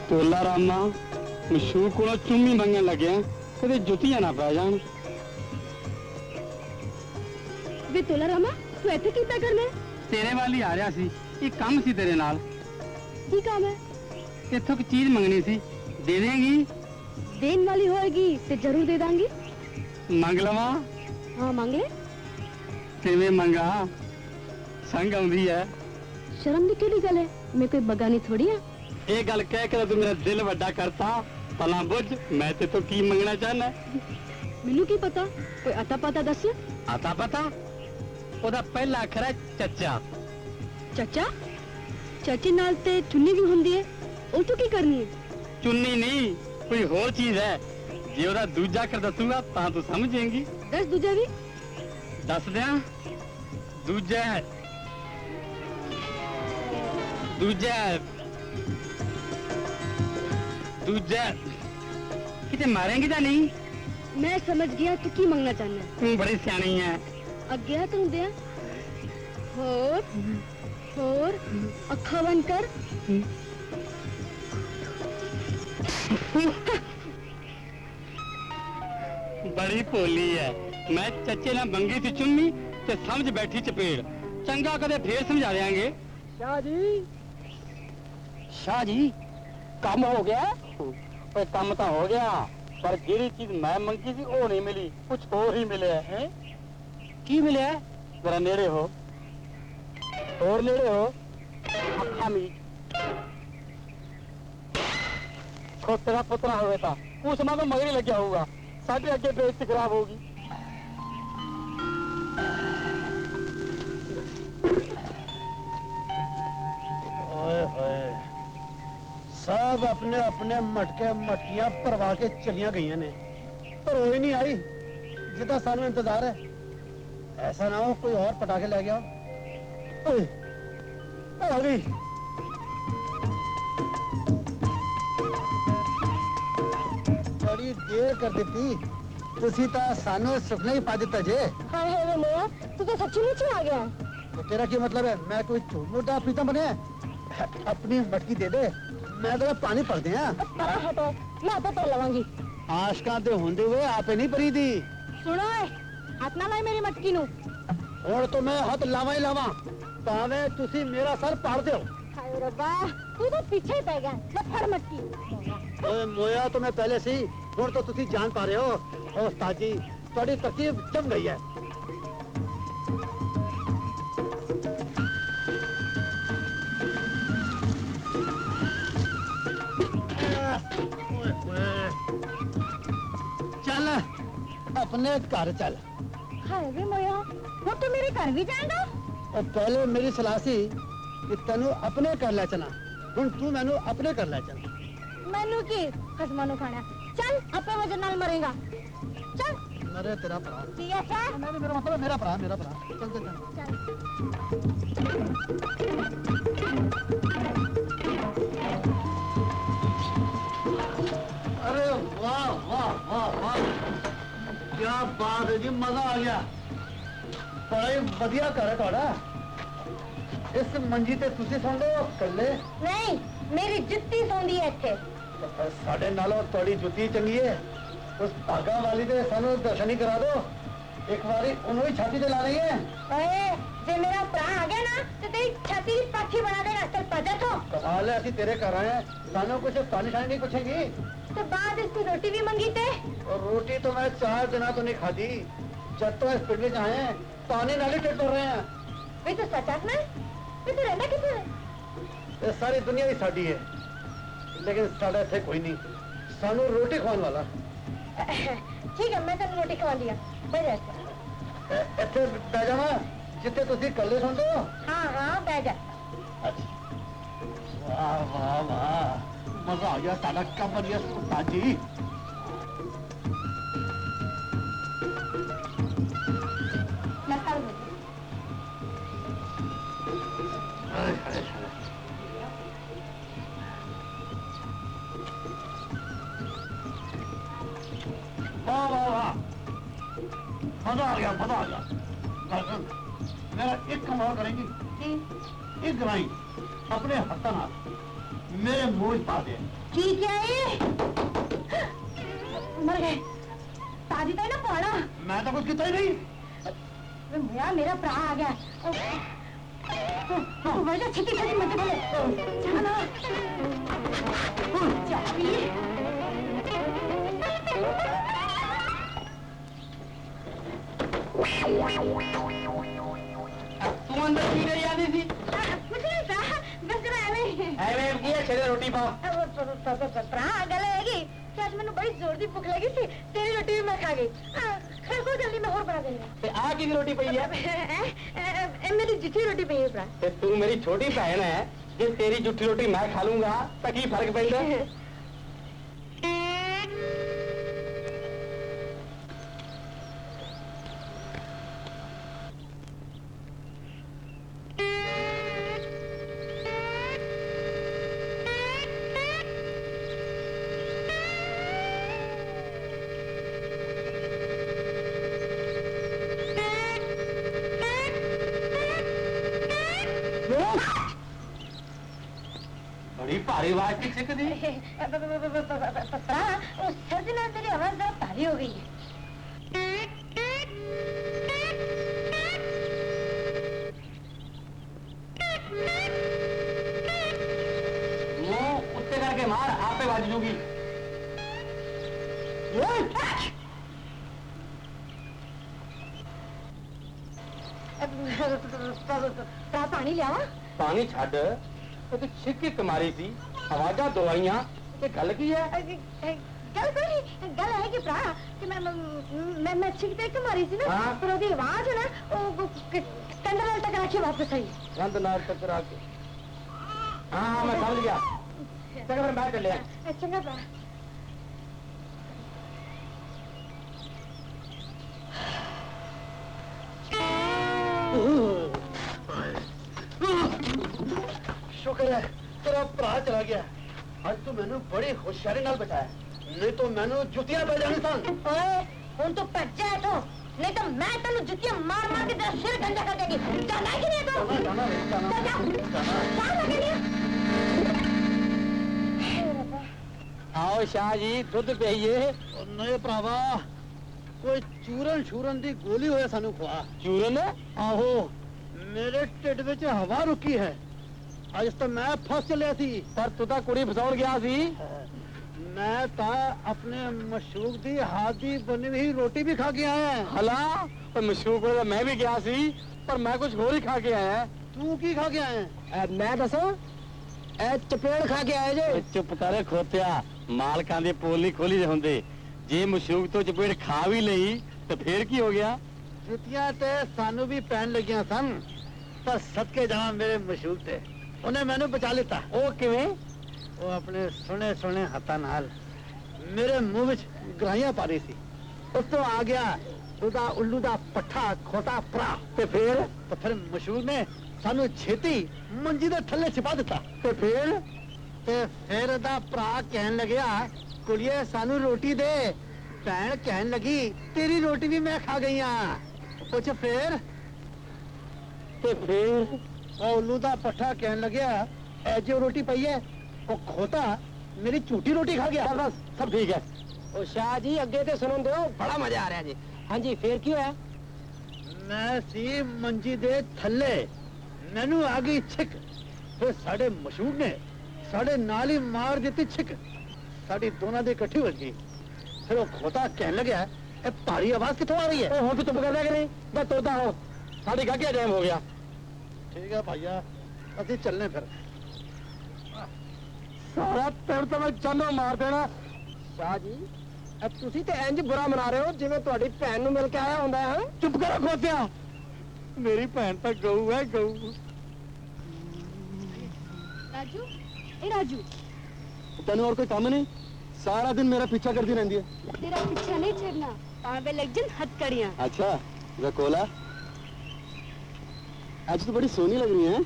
ਤੋਲਾ ਰਾਮਾ ਮਸ਼ਹੂਰ ਕੋਲੋਂ ਚੁੰਮੀ ਮੰਗਣ ਲੱਗਿਆ ਕਦੇ ਜੁੱਤੀਆਂ ਨਾ ਪੈ ਜਾਣ ਵੇ ਤੋਲਾ ਰਾਮਾ ਤੂੰ ਇੱਥੇ ਕੀਤਾ ਕਰਨਾ ਤੇਰੇ ਵੱਲ ਹੀ ਆ ਰਿਹਾ ਸੀ ਇੱਕ ਕੰਮ ਸੀ ਤੇਰੇ ਨਾਲ ਕੀ ਕੰਮ ਹੈ ਇੱਥੋਂ ਇੱਕ ਚੀਜ਼ ਮੰਗਣੀ ਸੀ ਦੇ ਦੇਂਗੀ ਦੇਣ ਵਾਲੀ ਹੋਏਗੀ ਤੇ ਜ਼ਰੂਰ ਦੇ ਦਾਂਗੀ ਮੰਗ ਲਵਾਂ ਹਾਂ ਮੰਗ ਲੈ ਕਿਵੇਂ ਮੰਗਾ ਸੰਗ ਆਉਂਦੀ ਹੈ ਸ਼ਰਮ ਦੀ ਕਿਹੜੀ ਗੱਲ ਹੈ ਮੈਂ ਕੋਈ ਬਗਾਨੀ ਥੋੜੀ ਆ ਇਹ ਗੱਲ ਕਹਿ ਕੇ ਤੂੰ ਮੇਰਾ ਦਿਲ ਵੱਡਾ ਕਰਤਾ ਭਲਾ ਬੁੱਝ ਮੈਂ ਤੇ ਤੋਂ ਕੀ ਮੰਗਣਾ ਚਾਹਨਾ ਮੈਨੂੰ ਕੀ ਪਤਾ ਕੋਈ ਅਤਾ ਪਤਾ ਦੱਸ ਆਤਾ ਪਤਾ ਉਹਦਾ ਪਹਿਲਾ ਅੱਖਰ ਹੈ ਚੱਚਾ ਚਾਚਾ ਚਾਚੀ ਨਾਲ ਤੇ ਚੁੰਨੀ ਵੀ ਹੁੰਦੀ ਹੈ ਉਹ ਤੂੰ ਕੀ ਕਰਨੀ ਹੈ ਚੁੰਨੀ ਨਹੀਂ ਕੋਈ ਹੋਰ ਚੀਜ਼ ਹੈ ਜੇ ਉਹਦਾ ਦੂਜਾ ਅੱਖਰ ਦੱਸੂਗਾ ਤਾਂ ਤੂੰ ਸਮਝੇਂਗੀ ਦੱਸ ਦੂਜਾ ਵੀ ਦੱਸ ਦਿਆਂ ਦੂਜਾ ਦੂਜਾ ਦੂਜਾ ਕਿਤੇ ਮਾਰੇਂਗੀ ਤਾਂ ਨਹੀਂ ਮੈਂ ਸਮਝ ਗਿਆ ਤੂੰ ਕੀ ਮੰਗਣਾ ਚਾਹਨਾ ਹੈ ਤੂੰ ਬੜੀ ਸਿਆਣੀ ਹੈ ਅੱਗੇ ਹੱਥ ਹੁੰਦੇ ਆ ਹੋਰ ਅੱਖਾਂ ਬੰਦ ਕਰ ਬੜੀ ਭੋਲੀ ਹੈ ਮੈਂ ਚੱਚੇ ਨਾਲ ਮੰਗੀ ਸੀ ਚੁੰਨੀ ਤੇ ਸਮਝ ਬੈਠੀ ਚਪੇੜ ਚੰਗਾ ਕਦੇ ਫੇਰ ਸਮਝਾ ਦਿਆਂਗੇ ਸ਼ਾਹ ਜੀ ਕੰਮ ਹੋ ਗਿਆ ਓਏ ਕੰਮ ਤਾਂ ਹੋ ਗਿਆ ਪਰ ਜਿਹੜੀ ਚੀਜ਼ ਮੈਂ ਮੰਗੀ ਸੀ ਉਹ ਨਹੀਂ ਮਿਲੀ ਕੁਝ ਹੋਰ ਹੀ ਮਿਲਿਆ ਹੈ ਕੀ ਮਿਲਿਆ ਜ਼ਰਾ ਨੇੜੇ ਹੋ ਹੋਰ ਨੇੜੇ ਹੋ ਅੱਖਾਂ ਮੀਚ ਖੋਤਰਾ ਪੁੱਤਰਾ ਹੋਵੇ ਤਾਂ ਉਸ ਮਾਂ ਤੋਂ ਮਗਰ ਹੀ ਲੱਗਿਆ ਹੋਊਗਾ ਸਾਡੇ ਅੱਗੇ ਬੇਇੱਜ਼ਤੀ ਖਰਾਬ ਹੋਊਗੀ सब अपने अपने मटके मटकियां भरवा के चलियां गई ने, पर वो ही नहीं आई जितना सानू इंतजार है। ऐसा ना हो कोई और पटाखे ले गया। ओए, आ गई। बड़ी देर कर दी तुसी ता सानू सुपने ही पा दिता जे। हाय हाय वे मोया, तू तो सच्ची मुच आ गया। तो तेरा क्या मतलब है? मैं कोई झूठ मूठा प्रीतम बने? अपनी मटकी दे दे, मैं तेरा पानी भर दिया। परा हटो, मैं आपे पर लवांगी। आशका दे होंदे हुए आपे नहीं भरी दी। सुनो ए, हाथ ना लाई मेरी मटकी नु। और तो मैं हाथ लावा ही लावा, भावे तुसी मेरा सर पाड़ दो। हाय रब्बा, तू तो पीछे ही पै गया। ले फड़ मटकी। ओए मोया तो मैं पहले से ही, हुण तो तुसी जान पा रहे हो। ओ उस्ताद जी, थोड़ी तरकीब जम गई है। चल अपने घर चल। हाय वे मोया, वो तो मेरे घर भी जाएगा। और पहले मेरी सलाह सी कि तेनू अपने कर ले चला, हुण तू मैनू अपने कर ले चल। मैनू की खसमा नु खाना। चल आपे वजन नाल मरेगा। चल मरे तेरा भरा। ठीक है क्या? नहीं मेरा मतलब है मेरा भरा, मेरा भरा। चल चल चल। अरे वाह वाह वाह वाह, क्या बात है जी, मजा आ गया। बड़ा ही बढ़िया घर है थोड़ा। इस मंजी ते तुसी सौं लो कल्ले? नहीं, मेरी जुत्ती सौंदी है इत्थे। साढ़े नालों थोड़ी जुत्ती चंगी है। उस भागा वाली दे सानू दर्शन ही करा दो। एक बारी उन्होंने ही छाती ते ला रही है। ओए, जे मेरा भरा आ गया ना तो तेरी छाती की पाठी बना देगा। चल पजा तो। कमाल है, असी तेरे घर आए हैं, सानू कुछ पानी शानी नहीं पूछेगी। तो बाद इसकी रोटी भी मंगी थे। और रोटी तो मैं 4 दिन तो नहीं खाधी। जब तो इस पिंड आए हैं, पानी नाली टेट कर रहे हैं। वे तो सच ना, वे तो रहना किथे है? ये सारी दुनिया ही साडी है, लेकिन साडा इत्थे कोई नहीं सानू रोटी खवाने वाला। ठीक है, मैं तेन रोटी खवा दिया। बह जा। इत्थे बह जावा जिथे तुसी कल्ले सुन दो। हाँ हाँ बह जा। वाह वाह वाह, मजा आ गया। साडा कम बन गया उस्ताद जी। मैं कर दूंगी। वाह वाह वाह, मजा आ गया, मजा आ गया। दर्शन मेरा एक काम और करेंगी, एक ग्राई अपने हाथों ना मेरे मुंह पा दे। ठीक है ये मर गए। ताजी तो ना पाना। मैं तो कुछ किया ही नहीं। भैया मेरा भरा आ गया। वजह छिटी छिटी मत बोले। चलो चाबी। तू अंदर की करी आती थी? कुछ नहीं था, बस जरा ਐਵੇਂ ਕੀ ਹੈ ਛੇੜੇ ਰੋਟੀ ਪਾ। भरा गल हैगी कि आज मैंने बड़ी जोर दी भूख लगी थी। तेरी रोटी भी मैं खा गई। खैर कोई जल्दी मैं और बना देंगे। ਤੇ ਆਹ ਕਿਹਦੀ ਰੋਟੀ ਪਈ ਹੈ? मेरी जिठी रोटी पई है भरा। ਤੇ ਤੂੰ ਮੇਰੀ ਛੋਟੀ ਭੈਣ ਹੈ, ਜੇ ਤੇਰੀ ਜੁੱਠੀ ਰੋਟੀ ਮੈਂ ਖਾ ਲੂੰਗਾ ਤਾਂ ਕੀ ਫਰਕ ਪੈਂਦਾ? बड़ी भारी आवाज की चिकदी। सर्दी में मेरी आवाज जरा भारी हो गई है। मुंह कुत्ते करके मार, आप पे बाज जूगी। पानी लिया पानी छड़, तो छिक एक मारी थी, आवाजा दवाइयां, ते गल की है? गल कोई नहीं, गल है कि भरा कि मैं छिकते एक मारी थी ना। हाँ। पर ओदी आवाज है ना वो कंधे नाल टकरा के वापस आई। गंद नाल टकरा के। हाँ मैं समझ गया। चंगा फिर बाहर चले चंगा भरा शुक्र है तेरा भरा चला गया आज तू मैनू बड़ी होशियारी नाल बचाया नहीं तो मैनू जुतियां पै जानी सन ओए हुन तो भज जा इथों नहीं तो मैं तेनू जुतियां मार मार के तेरा सिर गंजा कर देगी जाना है कि नहीं तो आओ शाह जी दुध पिए नहीं भरावा कोई चूरन शूरन दी गोली होए सानू खवा चूरन आहो मेरे ढिड विच हवा रुकी है आज तो मैं फस चलिया सी पर तू तो कुड़ी फसाउण गया सी मैं तो अपने मशूक दी हाथ दी बनी हुई रोटी भी खा के आया हला पर मशरूक में मैं भी गया सी पर मैं कुछ और ही खा के आया तू की खा के आया मैं दसो ए चपेड़ खा के आए जे चुप करे खोतिया मालकां दे पोल नहीं खोली दे हुंदे जे मशरूक तो चपेड़ खा भी लई तो फिर की हो गया जुतियां ते सानू भी पहन लगियां सन पर सदके जावां मेरे मशूक ते उन्हें मैंने बचा लेता ओ किवें वो अपने सुने सुने हत्था नाल मेरे मुंह विच गराइयां पा रही सी उस तो आ गया ਉਹਦਾ ਉੱਲੂ ਦਾ ਪੱਠਾ ਖੋਟਾ ਭਰਾ ਤੇ ਫਿਰ ਮਸ਼ਹੂਰ ਨੇ ਸਾਨੂੰ ਛੇਤੀ ਮੰਜੀ ਦੇ ਥੱਲੇ ਛਿਪਾ ਦਿੱਤਾ ਤੇ ਫਿਰ ਇਹਦਾ ਭਰਾ ਕਹਿਣ ਲੱਗਿਆ ਕੁੜੀਏ ਸਾਨੂੰ ਰੋਟੀ ਦੇ ਭੈਣ ਕਹਿਣ ਲੱਗੀ ਤੇਰੀ ਰੋਟੀ ਵੀ ਮੈਂ ਖਾ ਗਈ ਆ ਪੁੱਛ ਫਿਰ ਉਹ ਉੱਲੂ ਦਾ ਪੱਠਾ ਕਹਿਣ ਲੱਗਿਆ ਐ ਜੋ ਰੋਟੀ ਪਈ ਹੈ ਉਹ ਖੋਤਾ ਮੇਰੀ ਝੂਠੀ ਰੋਟੀ ਖਾ ਗਿਆ बस सब ठीक है ओ शाह जी अगे ते सुनन दो बड़ा मजा आ रहा जी हाँ जी फिर की होया मैं सी मंजी दे थल्ले मैनू आ गई छिक फिर साडे मशहूर ने साडे नाल ही मार दी छिक साडी दोनों दी इकट्ठी हो गई फिर वो खोता कहने लगा ए भारी आवाज कितों आ रही है हुण तू चुप कर रहा कि नहीं मैं तोड़दा हो साडी गागिया टाइम हो गया ठीक है भैया असी चलने फिर सारा तेरे तो मैं चांदो मार देना शाह जी अब तुसी ते इंज बुरा मना रहे हो जिवें तुहाडी भैन नूं मिल के आया हुंदा है चुप करो खोतिया मेरी भैन तो गऊ है गऊ राजू ए राजू तेन और कोई काम नहीं सारा दिन मेरा पीछा करती रहती है तेरा पीछा नहीं छड़ना पावे लग जन हथकड़ियां अच्छा रकोला आज तो बड़ी सोनी लग रही है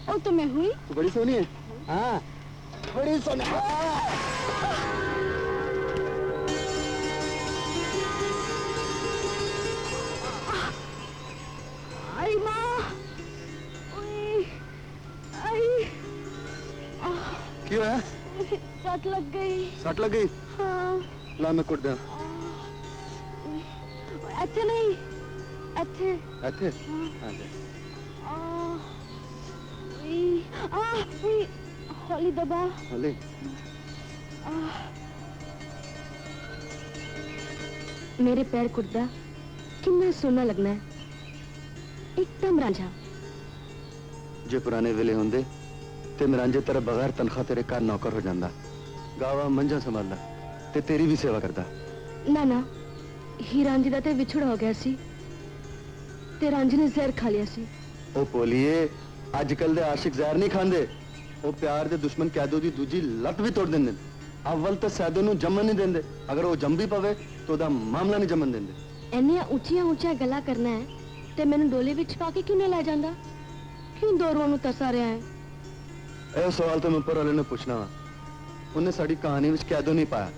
ओ तो मैं हुई तो बड़ी सोनी है हाँ बड़ी सोनी आई माँ ओए आई क्यों है सट लग गई सट लग गई हाँ ला मैं कुट दिया ਇੱਥੇ ਨਹੀਂ ਇੱਥੇ ਇੱਥੇ ਹਾਂ ਆ ਵੀ ਹੌਲੀ ਦਬਾ ਹੌਲੀ ਮੇਰੇ ਪੈਰ ਕੁੱਟਦਾ ਕਿੰਨਾ ਸੋਹਣਾ ਲੱਗਣਾ ਹੈ ਇੱਕਦਮ ਰਾਂਝਾ ਜੇ ਪੁਰਾਣੇ ਵੇਲੇ ਹੁੰਦੇ ਤੇ ਮਰਾਂਜੇ ਤੇਰੇ ਬਗੈਰ ਤਨਖਾਹ ਤੇਰੇ ਘਰ ਨੌਕਰ ਹੋ ਜਾਂਦਾ ਗਾਵਾ ਮੰਝਾ ਸੰਭਾਲਦਾ ਤੇ ਤੇਰੀ ਵੀ ਸੇਵਾ ਕਰਦਾ ਨਾ ਨਾ ही रांझी दा ते विछड़ हो गया सी ते रांझी ने जहर खा लिया सी ओ पोलिए अजकल दे आशिक जहर नहीं खांदे ओ प्यार दे दुश्मन कैदो दी दूजी लत भी तोड़ देंदे अव्वल तो सैदो नु जम्मन नहीं देंदे अगर वो जम भी पवे तो ओदा मामला नहीं जमन देंदे इन्नियां ऊंचियां ऊंचियां गल्लां करना है ते मैनू डोले विच पा के क्यों नहीं ले जांदा क्यों दोरों नु तरसा रहा है ए सवाल तो मैं ऊपर वाले ने पूछना वा उन्हें साडी कहानी विच कैदो नहीं पाया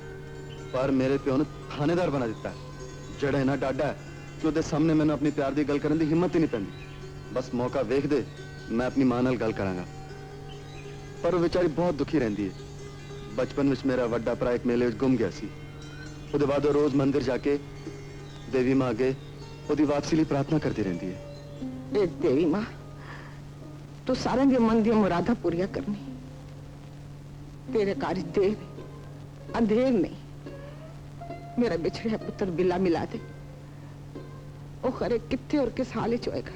पर मेरे प्यो ने थानेदार बना दिता जड़ा इना डाडा है कि ਉਹਦੇ ਸਾਹਮਣੇ ਮੈਨੂੰ ਆਪਣੀ ਪਿਆਰ ਦੀ ਗੱਲ ਕਰਨ ਦੀ ਹਿੰਮਤ ਹੀ ਨਹੀਂ ਪੈਂਦੀ ਬਸ ਮੌਕਾ ਵੇਖ ਦੇ ਮੈਂ ਆਪਣੀ ਮਾਂ ਨਾਲ ਗੱਲ ਕਰਾਂਗਾ ਪਰ ਉਹ ਵਿਚਾਰੀ ਬਹੁਤ ਦੁਖੀ ਰਹਿੰਦੀ ਹੈ ਬਚਪਨ ਵਿੱਚ ਮੇਰਾ ਵੱਡਾ ਭਰਾ ਇੱਕ ਮੇਲੇ ਵਿੱਚ ਗੁੰਮ ਗਿਆ ਸੀ ਉਹਦੇ ਬਾਅਦ ਉਹ ਰੋਜ਼ ਮੰਦਿਰ ਜਾ ਕੇ ਦੇਵੀ ਮਾਂ ਅੱਗੇ ਉਹਦੀ ਵਾਪਸੀ ਲਈ ਪ੍ਰਾਰਥਨਾ ਕਰਦੀ ਰਹਿੰਦੀ ਹੈ ਇਹ ਦੇਵੀ ਮਾਂ ਤੂੰ ਸਾਰਿਆਂ ਦੇ ਮਨ ਦੀਆਂ ਮੁਰਾਦਾਂ ਪੂਰੀਆਂ ਕਰਨੀ ਤੇਰੇ ਕਾਰਜ ਦੇ ਅੰਧੇਰ ਨਹੀਂ मेरा बिछड़िया पुत्र बिला मिला दे वो खरे कितने और किस हाल च होएगा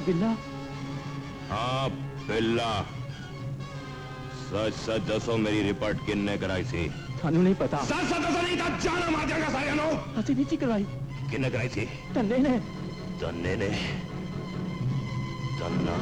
बिल्ला हाँ बिल्ला सच सच दसो मेरी रिपोर्ट किन्ने कराई सी थानू नहीं पता सच सच दसो नहीं तो जाना मार देगा सारे नो ਅਸੀਂ ਨਹੀਂ ਕਰਵਾਈ किन्ने कराई सी ਧੰਨੇ ਨੇ तन्ने ने तन्ना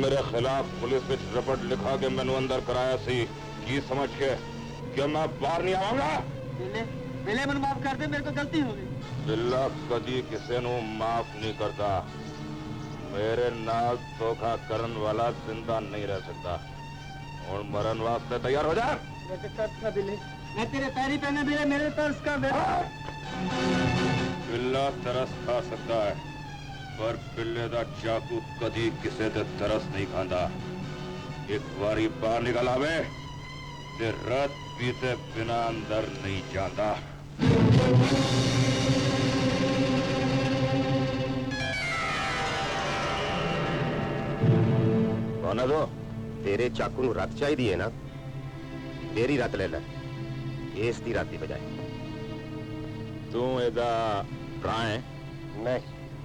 मेरे खिलाफ पुलिस में रिपोर्ट लिखा के मैनू अंदर कराया सी की समझ के कि मैं बाहर नहीं आवांगा। बिल्ले मैनू माफ कर दे, मेरे को गलती हो गई। बिल्ला कदी किसी नू माफ नहीं करता। मेरे नाल धोखा करन वाला जिंदा नहीं रह सकता। और मरन वास्ते तैयार हो जा। बिल्ले मैं तेरे पैरी पहने बिल्ले, मेरे तरस का बिल्ला तरस खा सकता है, पर बिल्ले दा चाकू कदी किसे ते तरस नहीं खांदा। एक बारी बाहर निकल आवे ते रात पीते बिना अंदर नहीं जाता। कौन दो तेरे चाकू नू रत चाहिए है ना, तेरी रत ले ले, इस दी रात दी बजाए। तू एदा भरा है? नहीं।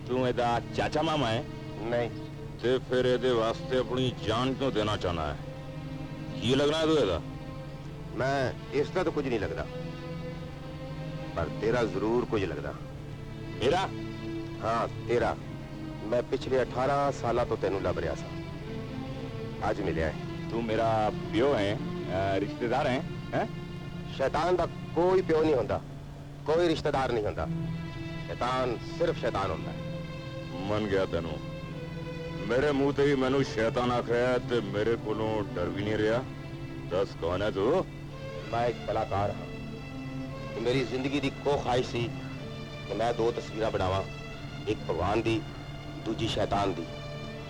तू एदा चाचा मामा है? नहीं। ते फिर एदे वास्ते अपनी जान क्यों देना चाहना है? की लगना है तू एदा? मैं इसका तो कुछ नहीं लगता, पर तेरा जरूर कुछ लगता। मेरा? हाँ तेरा। मैं पिछले 18 साल तो तेनू लभ रहा सा, आज मिले है। तू मेरा प्यो है, रिश्तेदार है, हैं? शैतान का कोई प्यो नहीं होता, कोई रिश्तेदार नहीं होता। शैतान सिर्फ शैतान होता है। मन गया तेनू। मेरे मुंह ते ही मैनू शैतान आखिया ते मेरे कोलों डर भी नहीं रहा। दस कौन है तू? मैं एक कलाकार हाँ। मेरी जिंदगी की खो ख्वाहिश सी कि मैं 2 तस्वीरें बनावा, एक भगवान दी, दूजी शैतान दी।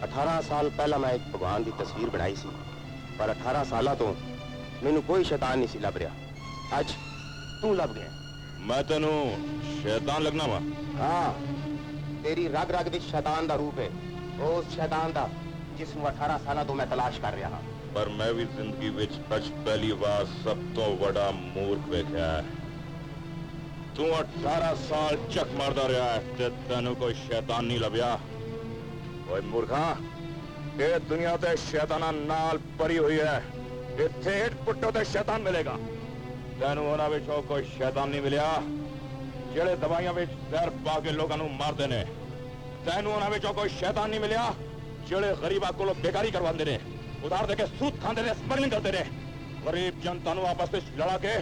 18 साल पहला मैं एक भगवान की तस्वीर बनाई सी, पर 18 साल तो मैनू कोई शैतान नहीं सी लभ रहा। अज तू लभ गया। मैं तेनू शैतान लगना वा? हाँ, तेरी रग रग विच शैतान दा रूप है, उस शैतान दा जिसनू 18 साल तो मैं तलाश कर रहा। पर मैं भी जिंदगी विच अज पहली बार सब तो बड़ा मूर्ख वेख्या है। तू 18 साल चक मारदा रहा है ते तेनू कोई शैतान नहीं लभ्या। ओए मूर्खा, ये दुनिया ते शैताना नाल भरी हुई है। इत्थे हिट पुट्टो ते शैतान मिलेगा। तेनू उन्हां विचों कोई शैतान नहीं मिलिया जेड़े दवाइयां विच जहर पा के लोगां नू मारदे ने। तेनू उन्हां विचों कोई शैतान नहीं मिलिया जेड़े गरीबां कोलों बेकारी करवांदे ने, उधार देके सूद खांदे ने, स्मगलिंग करते ने, गरीब जनता नू आपस में लड़ा के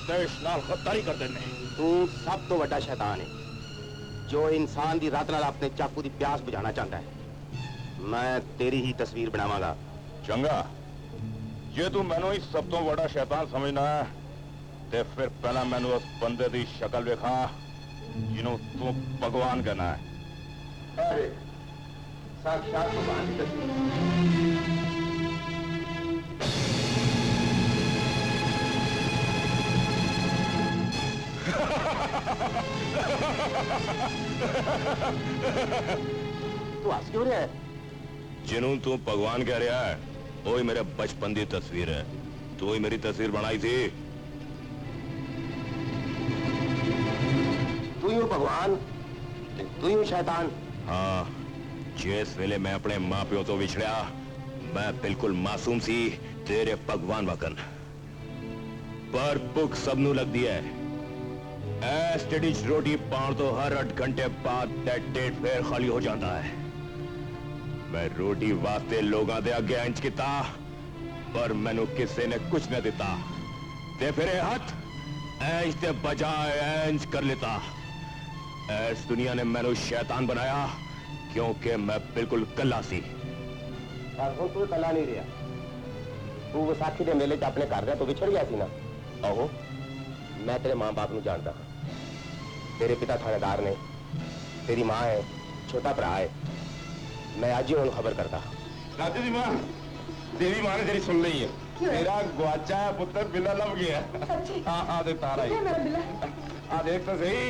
देश नाल गद्दारी करते ने। तू सब तो बड़ा शैतान है जो इंसान की रात नाल अपने चाकू की प्यास बुझाना चाहता है। मैं तेरी ही तस्वीर बनावांगा। चंगा, जे तू मैनू ही सब तो बड़ा शैतान समझना है ते फिर पहला मैनू उस बंदे की शक्ल वेखा जिन्हों तू भगवान कहना है। अरे साक्षात भगवान की तस्वीर। तू हंस क्यों रहा है? जिन्हों तू भगवान कह रहा है वो ही मेरे बचपन की तस्वीर है। तू ही मेरी तस्वीर बनाई थी। तू ही भगवान, तू ही शैतान। हाँ, जिस वेले मैं अपने मां प्यो तो विछड़िया मैं बिल्कुल मासूम सी तेरे भगवान वकन, पर भुख सबनू लगती है। स्टडीज रोटी पाण तो हर 8 घंटे बाद ढिड फिर खाली हो जाता है। मैं रोटी वास्ते लोगों के अगे इंच किता, पर मैनू किसी ने कुछ न दिता ते फिर हाथ इंच के बजाय इंच कर लेता। इस दुनिया ने मैनू शैतान बनाया क्योंकि मैं बिल्कुल कला सी। पर हुण तू कला नहीं रहा। तू विसाखी के मेले च अपने घर तो विछड़ गया सी ना। आहो, मैं तेरे मां बाप नू जानता हाँ। तेरे पिता थानेदार ने, तेरी मां है, छोटा भरा है। मैं आज ही उन्हें खबर करता। राजू दी मां, तेरी मां ने तेरी सुन ली है। तेरा गुआचा पुत्र बिल्ला लभ गया। हाँ देख तारा ही। देख तो सही।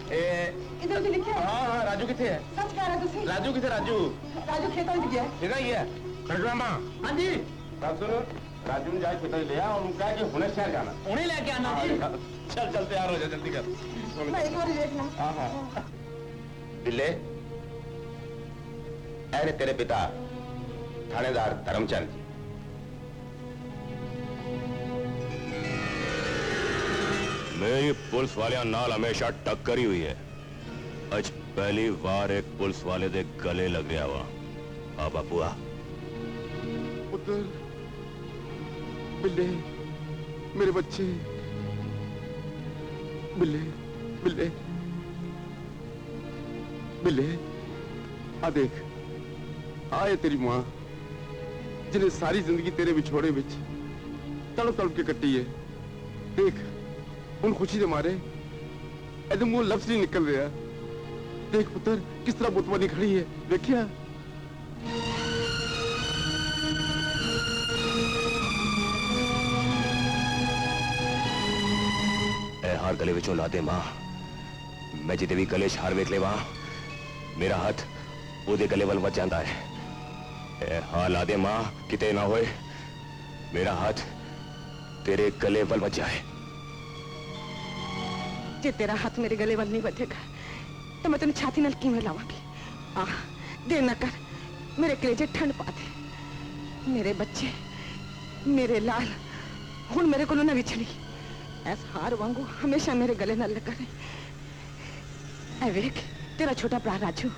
इधर भी लिखे हाँ हाँ, राजू किथे है? सच कह रहा तुसी। राजू किथे? राजू खेतों में गया। खेता ही है। खड़ग्रामा। हाँ जी। तब सुनो, राजू ने जाए खेता ले आ और उनका कि हुणे शहर जाना। उन्हें लेके आना जी। चल चल तैयार हो जा, जल्दी कर। मैं एक बार देखना। हाँ हाँ। बिल्ले, ऐने तेरे पिता थानेदार धर्मचंद जी। मेरी पुलिस वाले नाल हमेशा टक्कर ही हुई है। अज पहली बार एक पुलिस वाले दे गले लग गया वा। आ बापूआ, पुत्र, बिल्ले, मेरे बच्चे, बिल्ले, बिल्ले, बिल्ले, आ देख, आए तेरी मां, जिन्हें सारी जिंदगी तेरे विछोड़े विच तड़प तड़प के कट्टी है। देख, उन खुशी के मारे ऐसे मुंह लफ्ज नहीं निकल रहा। देख पुत्र, किस तरह बुत बनी खड़ी है, देखिया। हार गले विचों ला दे मां, मैं जिते भी गले हार वेख ले वहां मेरा हाथ ओदे गले वल वध जाता है। ए हार ला दे मां, किते ना होए मेरा हाथ तेरे गले वल वध जाए। जे तेरा हाथ मेरे गले वल नहीं बधेगा तो मैं तेन छाती नाल किवें लावांगी। आ देर ना कर, मेरे कलेजे ठंड पा दे। मेरे बच्चे, मेरे लाल, हुण मेरे कोलों ना विछड़ी। ऐस हार वांगू हमेशा मेरे गले नाल लगा रहे। ऐ वेख, तेरा छोटा भरा राजू।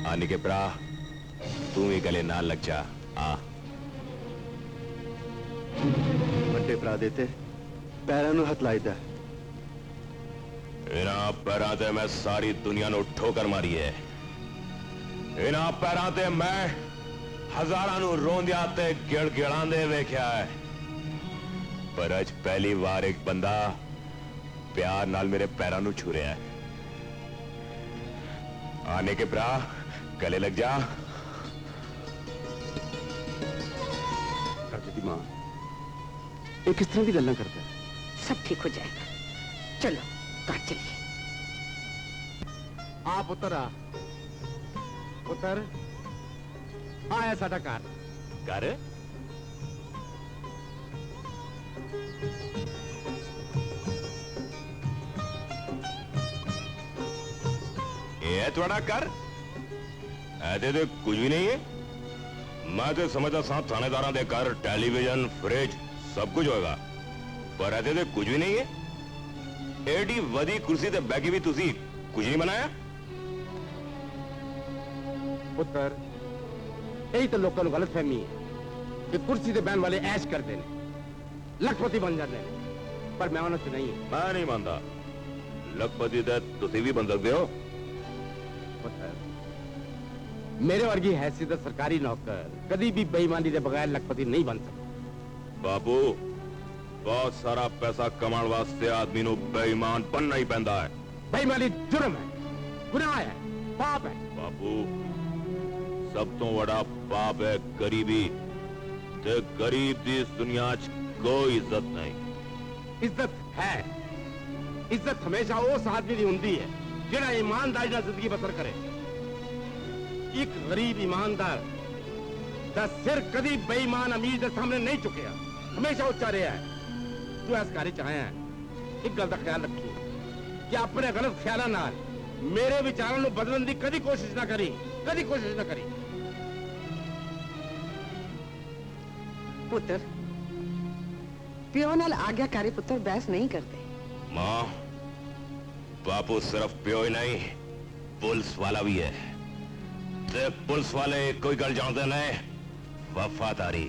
आने के भरा, तू ही गले नाल लग जा। आ ਵੱਡੇ ਭਰਾ ਦੇ ਤੇ ਪੈਰਾਂ ਨੂੰ ਹੱਥ ਲਾਈਦਾ। इन्हां पैरां ते मैं सारी दुनिया नूं ठोकर मारी है। इन्हां पैरां ते मैं हजारां नूं रोंदियां ते गिड़गिड़ांदे वेख्या है, पर अज पहली बार एक बंदा प्यार नाल मेरे पैरां नूं छू रहा है। आने के भरा, गले लग जा। मां, ये किस तरह की गल्लां करता है? सब ठीक हो जाएगा, चलो घर चलिए। आ पुत्र, आ पुत्र, आया साडा घर। घर ये है थोड़ा घर? ऐसे तो कुछ भी नहीं है। मैं तो समझता सा थानेदार के घर टेलीविजन, फ्रिज सब कुछ होगा, पर ऐसे तो कुछ भी नहीं है। एडी वधी कुर्सी ते बैठी भी तुसी कुछ नहीं बनाया। पुत्र, यही तो लोगों को गलत फहमी है कि कुर्सी ते बहन वाले ऐश करते हैं, लखपति बन जाते हैं, पर मैं उन्हें नहीं। मैं नहीं मानता, लखपति ते तुसी भी बन सकते हो। पुत्र, मेरे वर्गी हैसियत सरकारी नौकर कभी भी बेईमानी के बगैर लखपति नहीं बन सकता। बाबू, बहुत सारा पैसा कमाने वास्ते आदमी नूं बेईमान बनना ही पैंदा है। बेईमानी जुर्म है, गुनाह है, पाप है। बाबू, सब तो बड़ा पाप है गरीबी, ते गरीब की इस दुनिया च कोई इज्जत नहीं। इज्जत है, इज्जत हमेशा उस आदमी की हुंदी है जिहड़ा ईमानदारी नाल जिंदगी बसर करे। एक गरीब ईमानदार दा सिर कभी बेईमान अमीर के सामने नहीं चुकया, हमेशा उच्चा रहा है। तू इस घर च आया है, एक गल का ख्याल रखी कि अपने गलत ख्यालों नाल मेरे विचारों को बदलने की कभी कोशिश ना करी, कभी कोशिश ना करी। पुत्र, प्यो नाल आज्ञाकारी पुत्र बहस नहीं करते। मां, बापू सिर्फ प्यो ही नहीं, पुलिस वाला भी है। ते पुलिस वाले कोई गल जानते ने, वफादारी।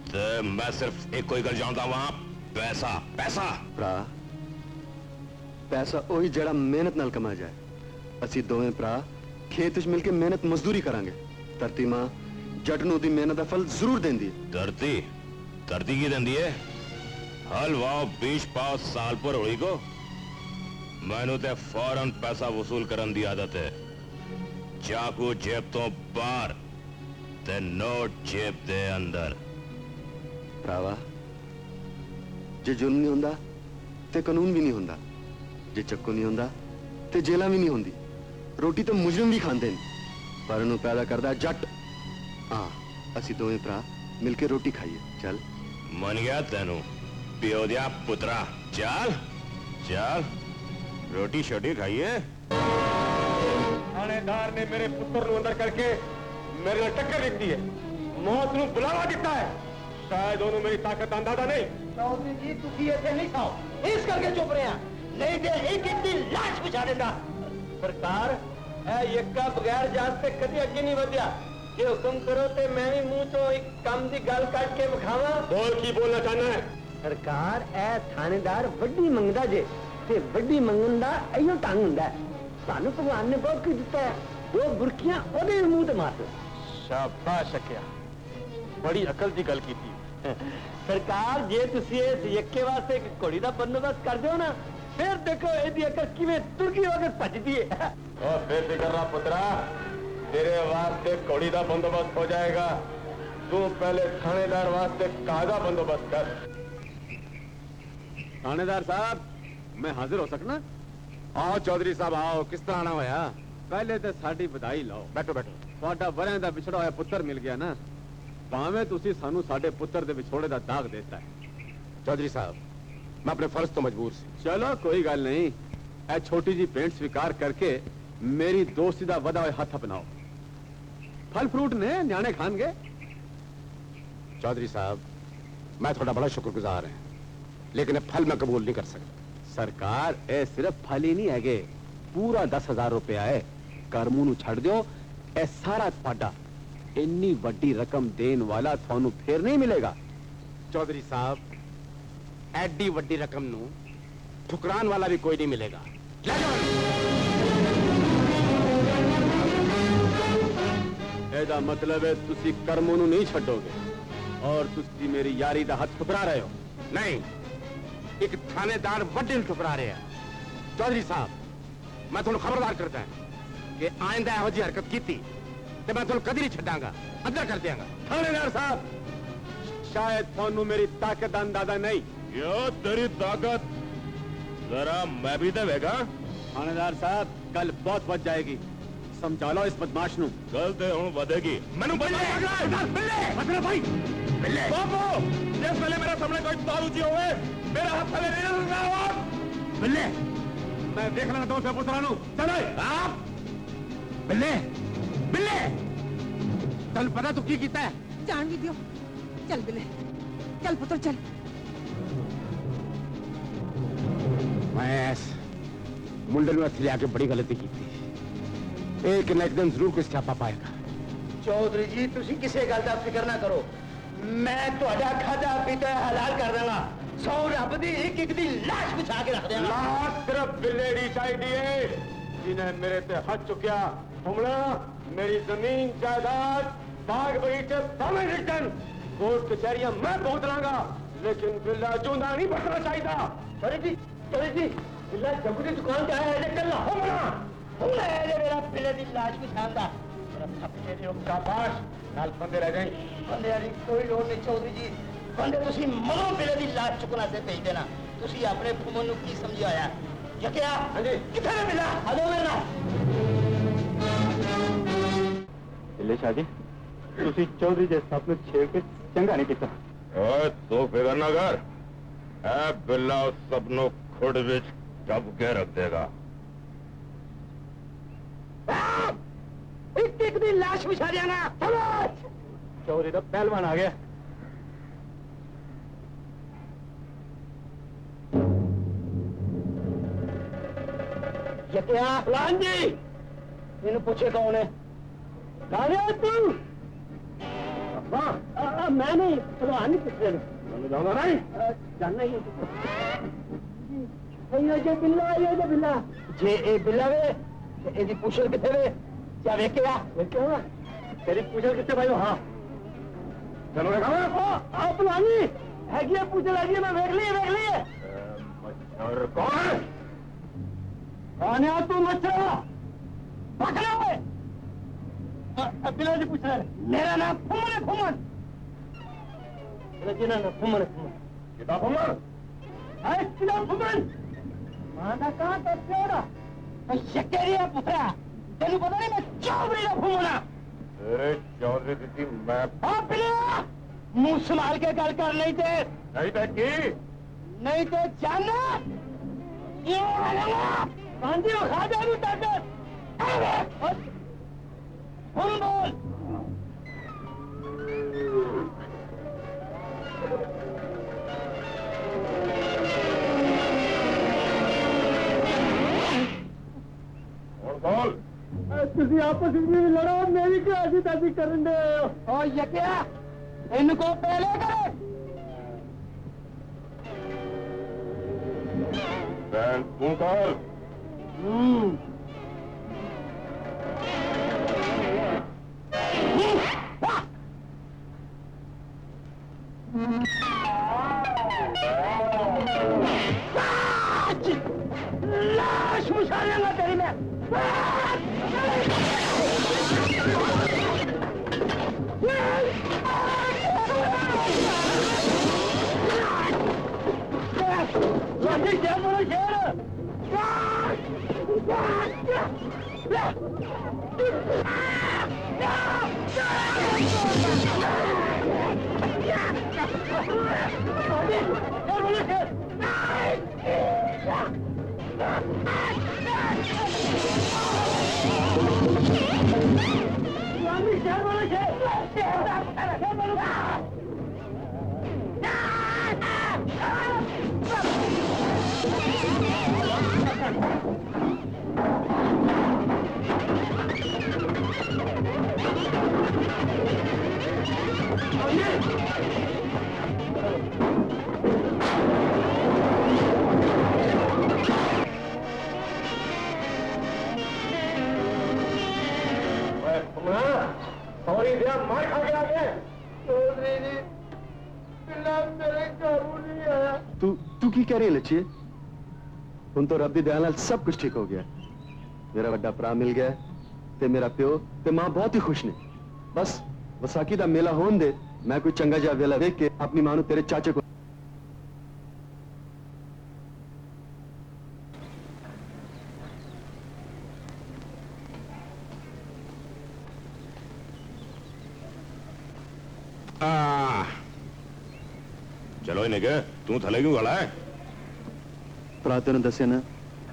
ते मैं सिर्फ एक कोई गल जानता, वहां पैसा। पैसा ਭਰਾ, पैसा ਉਹੀ ਜਿਹੜਾ ਮਿਹਨਤ ਨਾਲ ਕਮਾ ਜਾਏ। ਅਸੀਂ ਦੋਵੇਂ ਭਰਾ ਖੇਤ ਵਿੱਚ ਮਿਲ ਕੇ ਮਿਹਨਤ ਮਜ਼ਦੂਰੀ ਕਰਾਂਗੇ। ਧਰਤੀ ਮਾਂ ਜੱਟ ਨੂੰ ਉਹਦੀ ਮਿਹਨਤ ਦਾ ਫਲ ਜ਼ਰੂਰ ਦਿੰਦੀ ਹੈ। धरती धरती की देंदी है? हल वाओ 20 पाव साल पर होई को मैनू ते फौरन पैसा वसूल करन दी आदत है। चाकू जेब तो बाहर ते नोट जेब दे अंदर। ਭਰਾਵਾ, ਜੇ ਜ਼ੁਲਮ ਨਹੀਂ ਹੁੰਦਾ ਤੇ ਕਾਨੂੰਨ ਵੀ ਨਹੀਂ ਹੁੰਦਾ, ਜੇ ਚੱਕੂ ਨਹੀਂ ਹੁੰਦਾ ਤੇ ਜੇਲਾਂ ਵੀ ਨਹੀਂ ਹੁੰਦੀ। ਰੋਟੀ ਤਾਂ ਮੁਜਰਮ ਵੀ ਖਾਂਦੇ ਨੇ, ਪਰ ਉਹਨੂੰ ਪੈਦਾ ਕਰਦਾ ਜੱਟ। ਹਾਂ, ਅਸੀਂ ਦੋਵੇਂ ਭਰਾ ਮਿਲ ਕੇ ਰੋਟੀ ਖਾਈਏ। ਚੱਲ मन गया तेनू पियो दिया पुत्रा। चल चल रोटी शोटी खाइए। थानेदार ने मेरे पुत्र को अंदर करके मेरे ਨਾਲ टक्कर ਦਿੱਤੀ है, मौत ਨੂੰ बुलावा ਦਿੱਤਾ है। शायद ਉਹਨੂੰ मेरी ताकत ਦਾ अंदाजा नहीं। चौधरी जी तुसी इथे नहीं खाओ, इस करके चुप रहे हैं, नहीं तो एक एक दी लाश बिछा देता। सरकार, यक्का बगैर जात से कदी अगे नहीं वधिया जे हुक्म करो ते मैं भी मुंह चो एक काम दी गल कट के विखावा बोल की बोलना चाहना है सरकार ए थानेदार वड्डी मंगदा जे ते वड्डी मंगन दा इहो ढंग हुंदा है सानू भगवान ने बहुत कुछ दिता है दो बुरकियां ओदे मुंह ते मार दो शाबाश शकिया बड़ी अकल दी गल कीती सरकार जे तुसी इस यक्के वास्ते एक घोड़ी दा बंदोबस्त कर दियो ना फिर देखो एदी अकल किवें तुर्की होकर भजदी है ओ बेफिक्र रहा पुत्रा तेरे वास्ते घोड़ी दा बंदोबस्त हो जाएगा तू पहले थानेदार वास्ते कादा बंदोबस्त कर थानेदार साहब मैं हाजिर हो सकना आओ चौधरी साहब आओ किस तरह आना होया पहले तो साडी बधाई लाओ बैठो बैठो ਤੁਹਾਡਾ ਵਰਿਆਂ ਦਾ ਵਿਛੜਾ ਹੋਇਆ ਪੁੱਤਰ ਮਿਲ ਗਿਆ ਨਾ ਭਾਵੇਂ ਤੁਸੀਂ ਸਾਨੂੰ ਸਾਡੇ ਪੁੱਤਰ ਦੇ ਵਿਛੋੜੇ ਦਾ ਦਾਗ ਦਿੱਤਾ ਹੈ ਚੌਧਰੀ ਸਾਹਿਬ मैं अपने फर्ज तो मजबूर सी चलो कोई गल नहीं ए छोटी जी पेंट स्वीकार करके मेरी दोस्ती दा वधा हुए हथ अपनाओ फल फ्रूट ने न्याणे खान गए चौधरी साहब मैं थोड़ा बड़ा शुक्रगुजार है लेकिन फल मैं कबूल नहीं कर सकता सरकार ए सिर्फ फल ही नहीं है पूरा 10,000 रुपया है करमू नू छड़ दो ए सारा ਤੁਹਾਡਾ ਇੰਨੀ ਵੱਡੀ रकम देन वाला थानू फिर नहीं मिलेगा चौधरी साहब एडी वड्डी रकम नू ठुकरान वाला भी कोई नहीं मिलेगा एदा मतलब है तुसी करमू नू नहीं छड्डोगे और तुसी मेरी यारी दा हाथ ठुकरा रहे हो नहीं एक थानेदार वड्डे नू ठुकरा रहे हैं चौधरी साहब मैं तुहानू खबरदार करता है कि आइंदा एहो जी हरकत कीती ते मैं तुहानू कदी नहीं छड्डांगा अंदर कर देंगा थानेदार साहब शायद थानू मेरी ताकत दा अंदाजा नहीं यो तेरी ताकत जरा मैं भी देगा थानेदार साहब कल बहुत बच जाएगी समझा लो इस बदमाश नू कल ते हुण वधेगी मैनू बिल्ले भाई बिल्ले बाबू जिस वेले मेरे सामने कोई दारू जी होवे मेरा हाथ थले नहीं लगाओ बिल्ले मैं देख लेना दो से पुत्रा नू चलो आप बिल्ले बिल्ले चल पता तू की कीता है जान भी दियो चल बिले चल पुत्र चल मैं मुंडे नू हथ लिया के बड़ी गलती की थी एक न एक दिन जरूर कुछ छापा पाएगा चौधरी जी तुसी किसी गल दा फिक्र ना करो मैं तुहाडा खादा पीता हलाल कर देना सौ रब दी एक दी लाश बिछा के रख देना लाश सिर्फ बिल्लेड़ी चाहिए जिन्हें मेरे ते हाथ चुकिया हमला मेरी जमीन जायदाद बाग बगीचे सामने रिटर्न कोर्ट कचहरियां मैं पहुंच लांगा लेकिन बिल्ला जूंदा नहीं बचना चाहिए चौधरी जी बिल्ला जब की दुकान पे आया है कल हमला हमला है मेरा बिल्ले दी लाश बिछांदा मेरा थपके दे शाबाश नाल बंदे रह गए बंदे यारी कोई लोड़ नहीं चौधरी जी बंदे तुसी मनो बिल्ले दी लाश चुकना से भेज देना तुसी अपने फुमन नु की समझाया यकिया हां जी किथे रे बिल्ला आ जाओ मेरे नाल बिल्ले शाह जी तुसी चौधरी जे सपने छेड़ के चंगा नहीं कीता ओए तो फिकर ना कर ए बिल्ला सबनो खुड विच दब के रख देगा एक दी लाश बिछा देना चौधरी दा पहलवान आ गया यकिया फलान जी इन्हें पूछे कौन है कौन है तू मैं नहीं फलान नहीं पूछ रहे जाना नहीं जानना ही ये बिल्ला ये बिल्ला जे ए बिल्ला वे एदी पूछल किथे वे क्या वेखिया ना तेरी पूछल किथे भाई हां चलो देखा आ फलानी हैगी पूछल हैगी मैं देख ली और कौन कौन है तू मच्छर पकड़ा है बिल्ला जी पूछ रहे मेरा नाम फुमन है फुमन रजना ना फुमन है फुमन कितना फुमन है कितना फुमन माना कहां तो तेरा शक्करिया पुत्रा तेनू पता नहीं मैं चौधरी का फुमना अरे चौधरी दी मैं हां बिल्ला मुंह संभाल के गल कर नहीं थे नहीं तो जाना ये गांधी खा जानी ताकत बोल बोल ਤੁਸੀਂ ਆਪਸ ਵਿੱਚ ਲੜੋ ਮੇਰੀ ਕੀ ਅਸੀਂ ਤਾਦੀ ਕਰਨ ਦੇ ਓ ਯਕਿਆ इनको पहले करे बहन तू कर लाश मुशालेगा तेरी में क्या बोलो शेर मार खा के आ गए मेरे काबू नहीं आया तू की कह रही है लच्छिए हुण तो रब दी दया नाल सब कुछ ठीक हो गया मेरा वड्डा भरा मिल गया ते मेरा प्यो ते मां बहुत ही खुश ने बस वसाखी दा मेला होन दे मैं कोई चंगा जिहा वेला देख के अपनी मां नू तेरे चाचे को चलो इन्हें के तू थले क्यों खड़ा है भरा तेन दसिया ना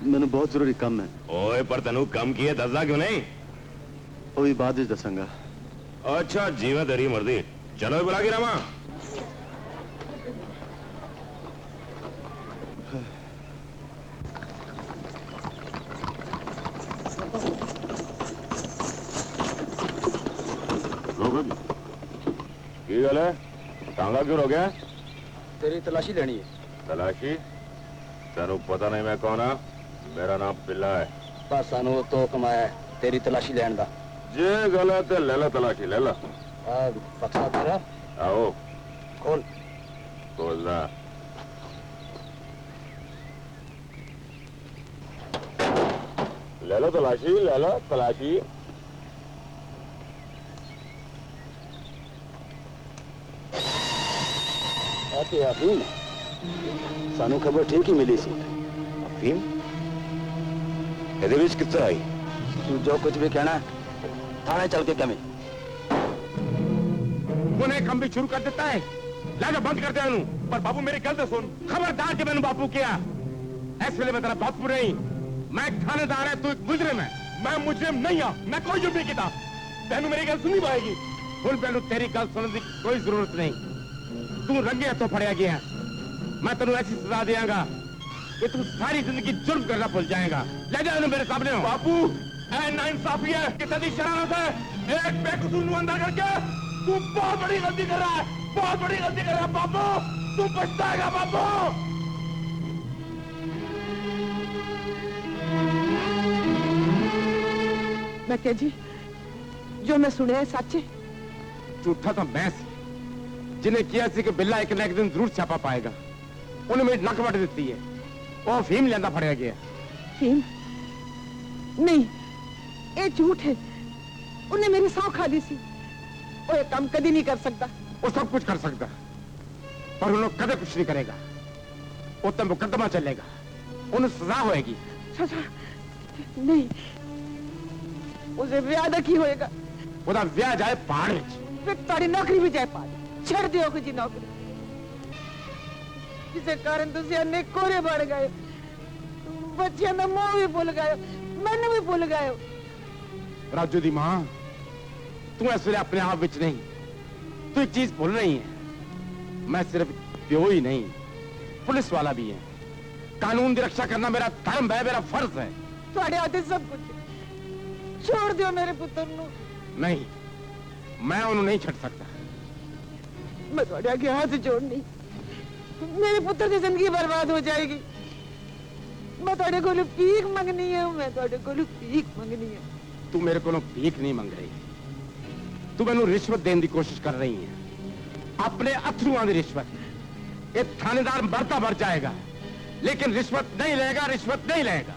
मैंने बहुत जरूरी काम है ओए पर तेनू कम किए दसदा क्यों नहीं वो भी बाद विच दसांगा अच्छा जीवे तेरी मर्जी चलो बुला के रामा की गल है टांगा क्यों रो गया तेरी तलाशी लेनी है तलाशी तेनू पता नहीं मैं कौन हाँ मेरा नाम बिल्ला है बस सानू तो कमाया तेरी तलाशी लेने का जे गलत है ले ला तलाशी ले ला बक्सा तेरा आओ खोल खोलना ले लो तलाशी ले लो तलाशी अफीम सानू खबर ठीक ही मिली सी अफीम ਇਹਦੇ ਵਿੱਚ ਕਿੱਥੇ ਆਈ तू जो कुछ भी कहना थाने चल के कमी उन्हें कम भी शुरू कर देता है लाजा बंद कर दे पर बाबू मेरी गल तो सुन खबरदार कि मैंने बापू किया इस वेले मैं तेरा बापू नहीं मैं थानेदार है तू एक मुजरिम है मैं मुजरिम नहीं हूं मैं कोई जुर्म नहीं किया तेनू मेरी गल सुननी पाएगी हुण पहलू तेरी गल सुनने की कोई जरूरत नहीं तू रंगे हाथों फड़िया गया मैं तेनू ऐसी सजा देंगा कि तू सारी जिंदगी जुर्म करना भूल जाएगा ले जा मेरे सामने बापू ना इंसाफी है कितने की शरारत है एक बेकसूर नू अंदर करके तू बहुत बड़ी गलती कर रहा है बहुत बड़ी गलती कर रहा है बापू तू पछताएगा बापू मैं क्या जी जो मैं सुने है सच है झूठा तो मैं सी जिन्हें किया सी कि बिल्ला एक ना एक दिन जरूर छापा पाएगा उन्हें मेरी नक वट दी है वो फीम लेंदा फड़िया गया फीम नहीं ये झूठ है उन्हें मेरी सौ खा दी सी वो ये काम कभी नहीं कर सकता वो सब कुछ कर सकता पर उन्हें कदे कुछ नहीं करेगा वो तो मुकदमा चलेगा उन्हें सजा होएगी सजा नहीं उसे व्याह की होएगा ਉਹਦਾ ਵਿਆਹ ਜਾਏ ਪਹਾੜ ਵਿੱਚ फिर तुम्हारी नौकरी भी जाए पा छड़ दियोगे जी नौकरी जिसे कारण तुम अन्य कोरे बढ़ गए बच्चे ने मुंह भी भूल गए मैंने भी भूल गए राजू दी मां तू इस वे अपने आप विच नहीं तू एक चीज भूल रही है मैं सिर्फ प्यो ही नहीं पुलिस वाला भी है कानून की रक्षा करना मेरा धर्म है मेरा फर्ज है थोड़े आते सब कुछ छोड़ दियो मेरे पुत्र नु। नहीं, मैं उन्हें नहीं छड़ सकता। मैं थोड़े आगे हाथ जोड़नी, मेरे पुत्र की जिंदगी बर्बाद हो जाएगी। मैं थोड़े को भीख मंगनी है, मैं थोड़े को भीख मंगनी है। तू मेरे को भीख नहीं मंग रही, तू मैनू रिश्वत देने की कोशिश कर रही है, अपने अथरुआं की रिश्वत। ये थानेदार मरता मर जाएगा, लेकिन रिश्वत नहीं लेगा, रिश्वत नहीं लेगा।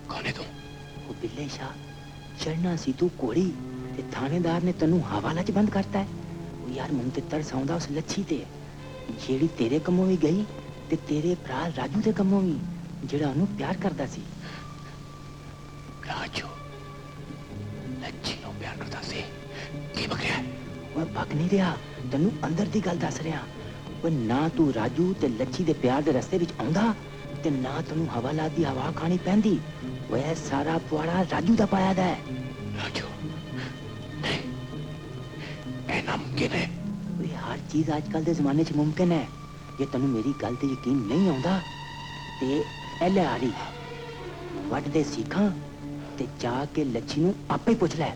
कौन है तू? वो बिल्ले शाह चढ़ना सी तू कोड़ी ते थानेदार ने तन्नू हवाला च बंद करता है। वो यार मुंह ते तरस आउंदा उस लच्छी ते जेड़ी तेरे कम्मों भी गई ते तेरे भरा राजू दे कम्मों भी, जेड़ा ओनू प्यार करदा सी। राजू लच्छी नु प्यार करदा सी की बक रहा है? वो बक नहीं रहा, तन्नू अंदर दी गल दस रहा। वो ना तू राजू ते लच्छी दे प्यार दे रस्ते विच आउंदा ते ना तन्नू हवाला दी हवा खानी पैंदी। वह सारा पुआड़ा राजू दा पाया दा है। राजू नहीं, ऐ नामुमकिन है। वो हर चीज आजकल दे जमाने च मुमकिन है। जे तन्नू मेरी गल ते यकीन नहीं आउंदा ते एले आ रही वट दे सीखां ते जाके लच्छी नू आपे ही पुछ लै।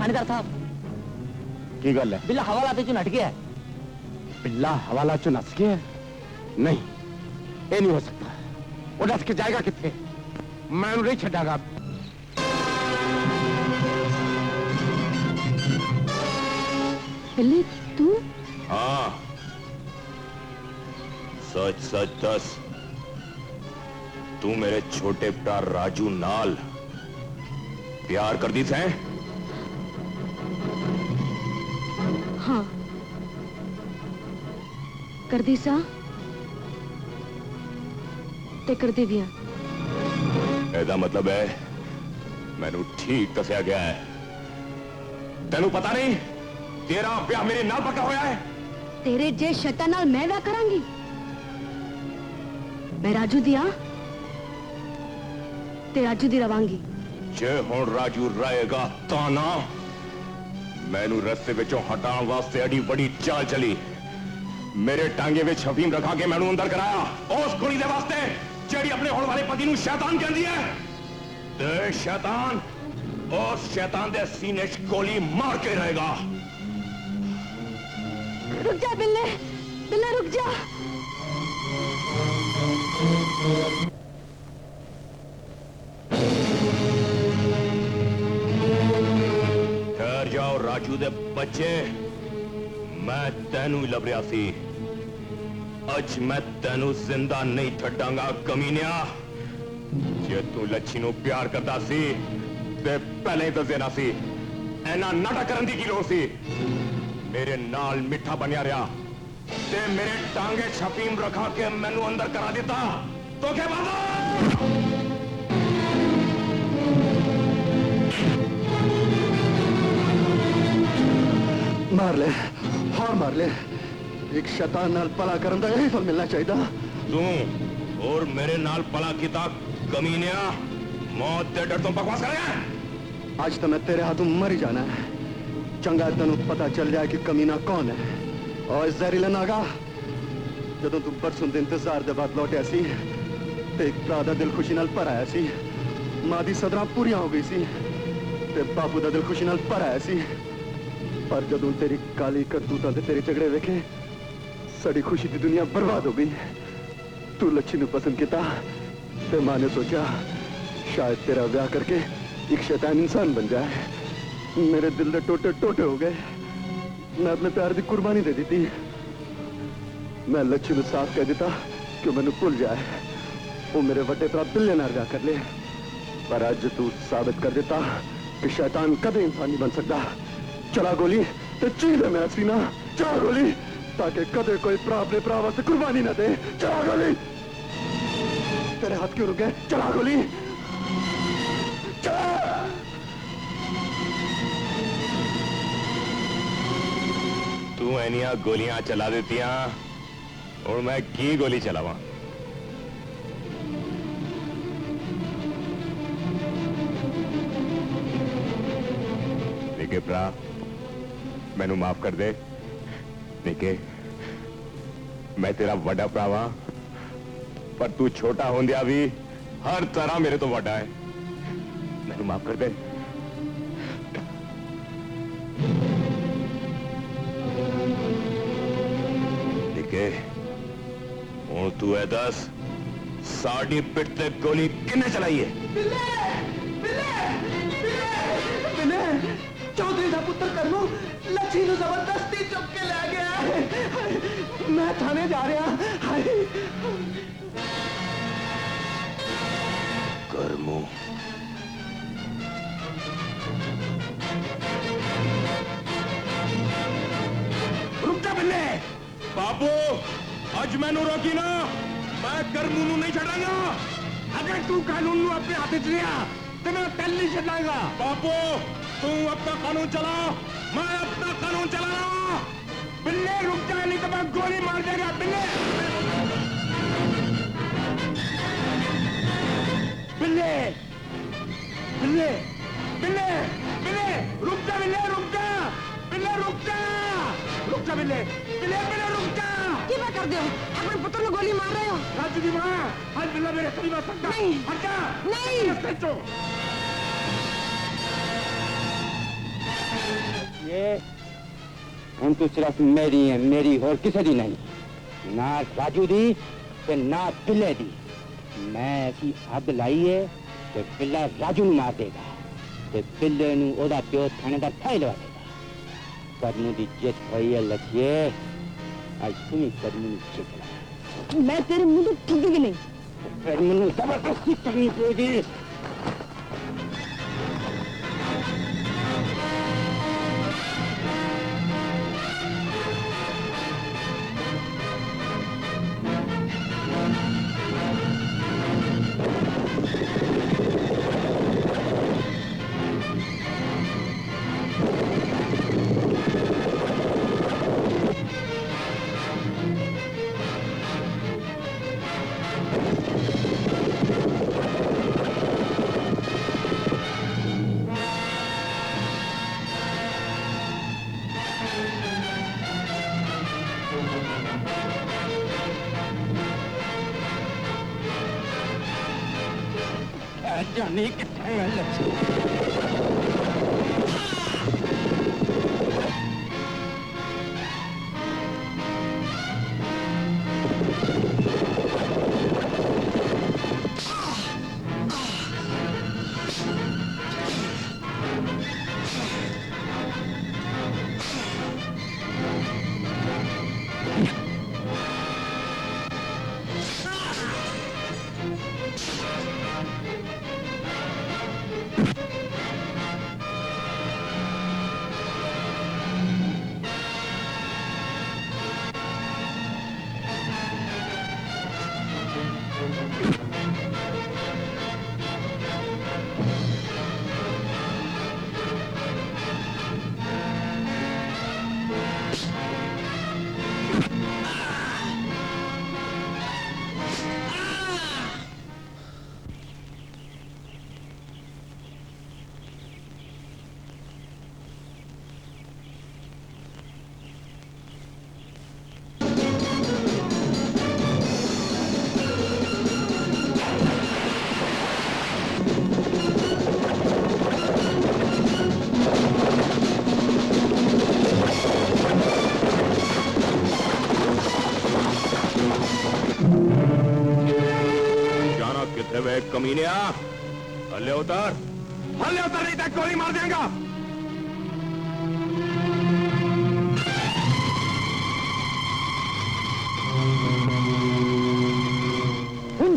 थानेदार साहब, की गल है? बिल्ला हवाला ते चो नट गया है। बिल्ला हवाला चो नस गया है? नहीं, ये नहीं हो सकता। वो नस के जाएगा कितने? मैं उन्हें नहीं छड़ागा। बिल्ली तू? हाँ, सच सच दस, तू मेरे छोटे भरा राजू नाल प्यार कर दी थे? हाँ कर दी सा ते कर दी दिया। ऐसा मतलब है मैनू ठीक दसिया गया है। तेनू पता नहीं तेरा ब्याह मेरे नाल पक्का होया है। तेरे जे शैतान नाल मैं व्याह करांगी। मैं राजू दिया ते राजू दी रवांगी। जे हुण राजू रहेगा ताना मैनू रस्ते विचों हटाने वास्ते एडी बड़ी चाल चली। मेरे टांगे विच हफीम रखा के मैनू अंदर कराया उस कुड़ी दे वास्ते जेड़ी अपने होने वाले पति नू शैतान कहंदी है। ते शैतान उस शैतान दे सीने च गोली मार के रहेगा। रुक जा बिल्ले, बिल्ले रुक जा। ठहर जाओ राजू दे बच्चे, मैं तेनू लभ रहा सी। अज मैं तेनू जिंदा नहीं छड्डांगा कमीनिया। जे तू लच्छी नू प्यार करता सी ते पहले ही दस देना सी। ऐना नाटक करन दी की लोड़ सी? मेरे नाल मिठा बनिया रहा ते मेरे टांगे छपीम रखा के मैनू अंदर करा दिता तो क्या बात? मार ले, और मार ले। एक शैतान नाल पला करन दा यही फल मिलना चाहिए। तू और मेरे नाल पला किता कमीनिया, मौत दे डर तो बकवास करेगा। आज तो मैं तेरे हाथों मर ही जाना है। चंगा तेनू पता चल जाए कि कमीना कौन है। और जहरीला नागा, जदों तू बरसों के इंतजार के बाद लौटिया सी ते एक भरा दा दिल खुशी नाल भर आया सी। मां दी सदरां पूरियां हो गई सी ते बापू दा दिल खुशी नाल भर आया सी। पर जदों तेरी काली करतूतां ते तेरे झगड़े वेखे साड़ी खुशी की दुनिया बर्बाद हो गई। तू लच्छी नू पसंद किया ते मां ने सोचा शायद तेरा ब्याह करके एक शैतान इंसान बन जाए। मेरे दिल के टोटे टोटे हो गए। मैं अपने प्यार की कुर्बानी दे दी थी। मैं लच्छी नू साफ कह दिता कि मैनू भुल जाए, वो मेरे वड्डे भरा बिल्ले नाल ब्याह कर ले। पर अज तू साबित कर दिता कि शैतान कदे इंसान नहीं बन सकता। चला गोली ते चीर दे मेरा सीना। चला गोली ताकि कदे कोई भरा अपने भरा वास्ते कुर्बानी ना दे। चला गोली। तेरे हाथ क्यों रुक गए? चला गोली। चला। तू ऐनिया गोलियां चला देतियां और मैं की गोली चलावा? निके भरा मैनू माफ कर दे। निके मैं तेरा वड्डा भरा वां, पर तू छोटा होंदिया भी हर तरह मेरे तो वड्डा है। मैनू माफ कर दे। निके हुण तू है दस साड़ी पिट ते गोली किन्ने चलाई है? चौधरी का पुत्र करनू लच्छी नु जबरदस्ती चुक के ले गया। मैं थाने जा रहा। करमू रुक जा बिल्ले। बाबू अज मैनू रोकी ना, मैं करमू नू नहीं छड़ांगा। अगर तू कानून नू अपने हाथ च लिया तो मैं तेल नहीं छड़ांगा। बाबू तू अपना कानून चला, मैं अपना कानून चला रहा हूं। बिल्ले रुक जा, नहीं तो मैं गोली मार देगा। बिल्ले बिल्ले बिल्ले बिल्ले बिल्ले रुक जा। बिल्ले रुक जा। बिल्ले रुक जा। रुक जा बिल्ले। बिल्ले बिल्ले रुक जा। क्या कर दो? अपने पुत्र को गोली मार रहे हो? राजू की मां आज बिल्ला मेरे से नहीं मार सकता। नहीं हट जा। नहीं। ये हम तो सिर्फ मेरी है, मेरी और किसी दी नहीं। ना राजू दी ते ना बिल्ले दी। मैं ऐसी अग लाई है कि बिल्ला राजू नू मार देगा ते बिल्ले नू ओदा प्यो थानेदार फाई लवा देगा। करनू दी जित हुई है लछिए, आज तुम ही करनू दी जित ला। मैं तेरे मुंह तो ठुकेगी नहीं। फिर मैनू जबरदस्ती करनी पड़ेगी। जाने कितने कमीने हल्ले उतर नहीं तक गोली मार देगा।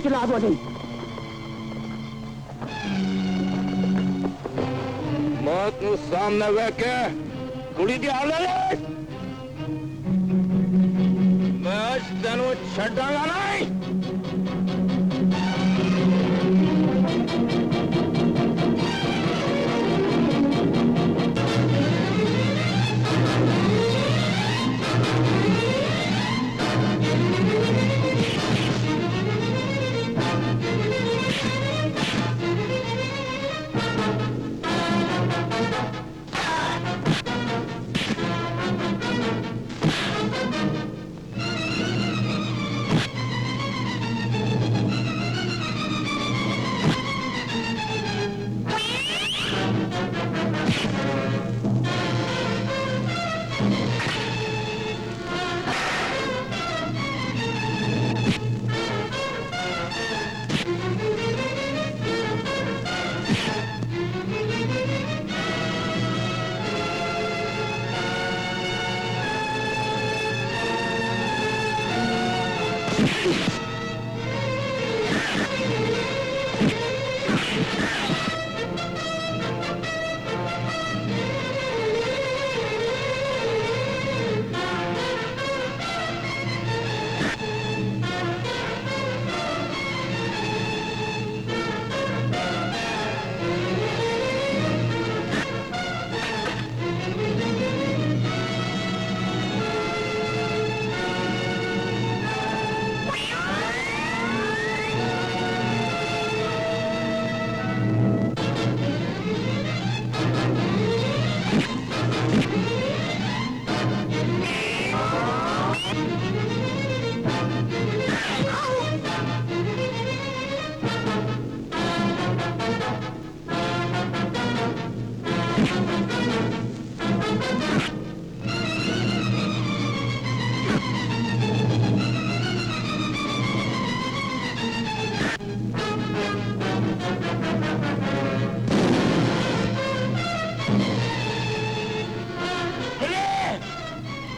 चला बोली मौत नु सामने वे के कुड़ी की हाल ले मैं आज तेनू छड्डांगा नहीं।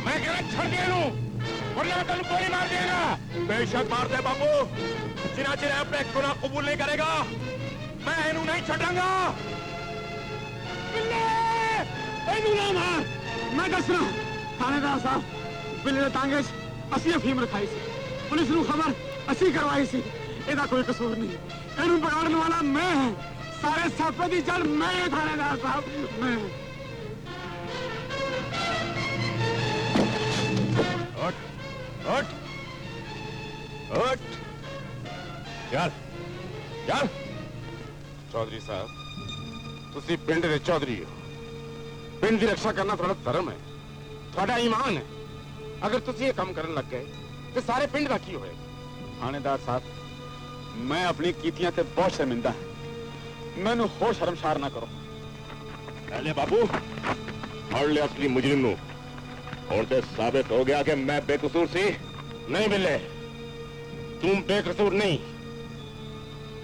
मैं कह रहा छड़ दिया नू वरना मैं तेन गोली मार देगा। बेशक मार दे बाबू, जिना चिर अपने गुनाह कबूल नहीं करेगा मैं इनू नहीं छड़ांगा। ना मार, मैं दसना थानेदार साहब बिल्ले ने टांगे असी अफीम रखाई सी, पुलिस नू खबर असी करवाई सी, एदा कोई कसूर नहीं, इनू पकड़ने वाला मैं है, सारे सापे दी जड़ मैं है थानेदार साहब, मैं। उठ उठ उठ चल चल। चौधरी साहब तुसी पिंड दे चौधरी हो, पिंड की रक्षा करना थोड़ा धर्म है, थोड़ा ईमान है। अगर तुसी ये काम करने लग गए तो सारे पिंड का की होएगा। थानेदार साहब मैं अपनी कीतियां ते बहुत शर्मिंदा है, मैनू हो शर्मसार ना करो। पहले बाबू फड़ ले असली मुजरिम नू, और ते साबित हो गया कि मैं बेकसूर सी। नहीं बिल्ले तुम बेकसूर नहीं,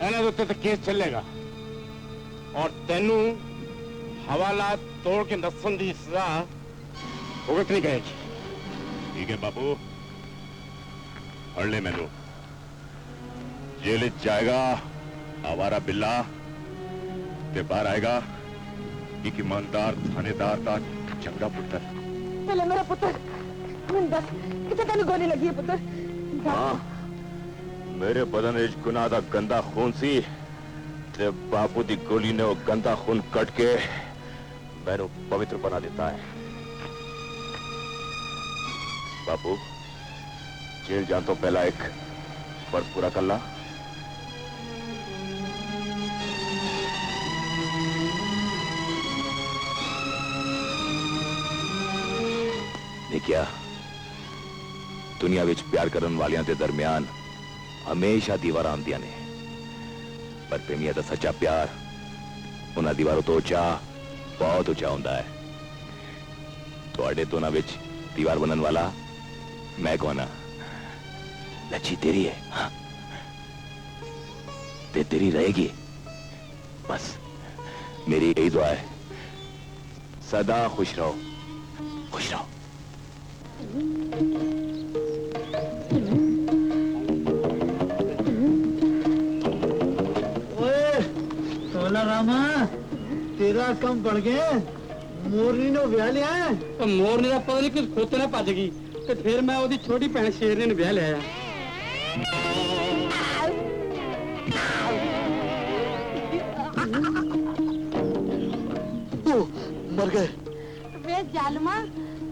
एना तो ते केस चलेगा और तेनू हवाला तोड़ के नसन की सजा भुगतनी पड़ेगी। ठीक है बाबू फड़ ले मैनू, जेल जाएगा आवारा बिल्ला ते बाहर आएगा एक ईमानदार थानेदार का चंगा पुत्र। पहले मेरा पुत्र मैं दस कितने तेन गोली लगी है पुत्र। हाँ मेरे बदन विच गुनाह दा गंदा खून सी ते बापू दी गोली ने वो गंदा खून कट के मैनू पवित्र बना देता है। बापू जेल जान तो पहला एक फर्ज पूरा कर ला। क्या दुनिया विच प्यार करने वालियां दे दरमियान हमेशा दीवार आंदियां ने, पर प्रेमिया दा सच्चा प्यार उन्हां दीवारों तो उचा बहुत उचा हुंदा है। तुहाडे दोनां विच दीवार बनन वाला मैं कौन हां? लच्छी तेरी है हाँ? ते तेरी रहेगी। बस मेरी यही दुआ है, सदा खुश रहो, खुश रहो। ओला रामा तेरा कम बढ़ गया, मोरनी ने ब्याह लिया है। तो मोरनी का पता नहीं किस खोते ने भज गई ते फिर मैं ओदी छोटी भैन शेरनी ने ब्याह लिया। मर गए। वे जालमा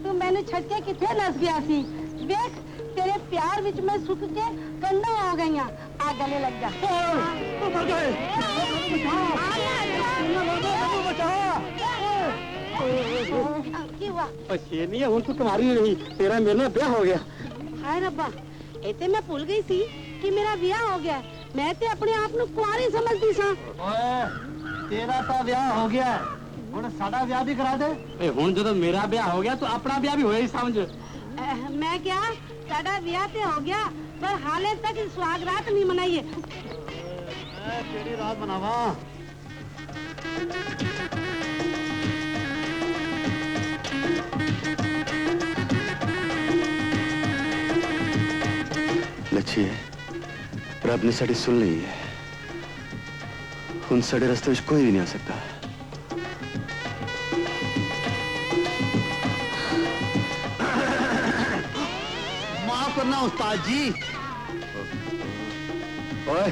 तू मैंने छड़ के किथे नस गया सी। देख तेरे प्यार विच मैं सुख के कंधा हो गई हां, आ गले लग जा। तू मर गए। की हुआ? और शेरनी है हुन तू तुम्हारी नहीं, तेरा मेरे नाल ब्याह हो गया। हाय रब्बा इते मैं भूल गई सी कि मेरा ब्याह हो गया। मैं ते अपने आप नु कुंवारी समझदी सा। ओए तेरा तो ब्याह हो गया, हुन साडा ब्याह भी करा दे। हुन जदों मेरा ब्याह हो गया तो अपना ब्याह भी होया ही समझ। मैं क्या साडा ब्याह ते हो गया पर हाले तक सुहागरात नहीं मनाई है। तेरी रात मनावा। लच्छी रब ने साड़ी सुन ली है, हुन साडे रास्ते में कोई भी नहीं आ सकता। माफ करना उस्ताद जी। ओए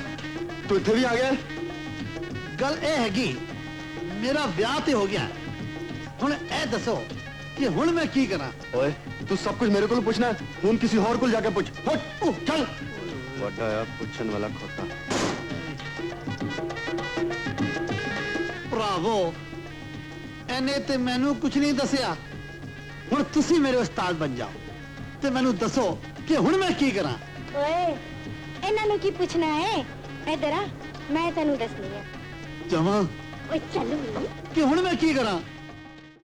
तू इत्थे भी आ गया? गल ए हैगी मेरा ब्याह ते हो गया, हुन ए दसो कि हुन मैं की करा। ओए तू सब कुछ मेरे को पूछना, हुन किसी और को जाके पूछ। हट चल। वड्डा आ पूछन वाला खोता। भरावो एने ते मैनू कुछ नहीं दसिया, हुन तुसी मेरे उस्ताद बन जाओ ते मैनू दसो कि हुन मैं की करा। ओए इन्हां नु की पूछना है? इधर आ मैं तेनू दसनी है। जमा ओए चल कि हुन मैं की करा।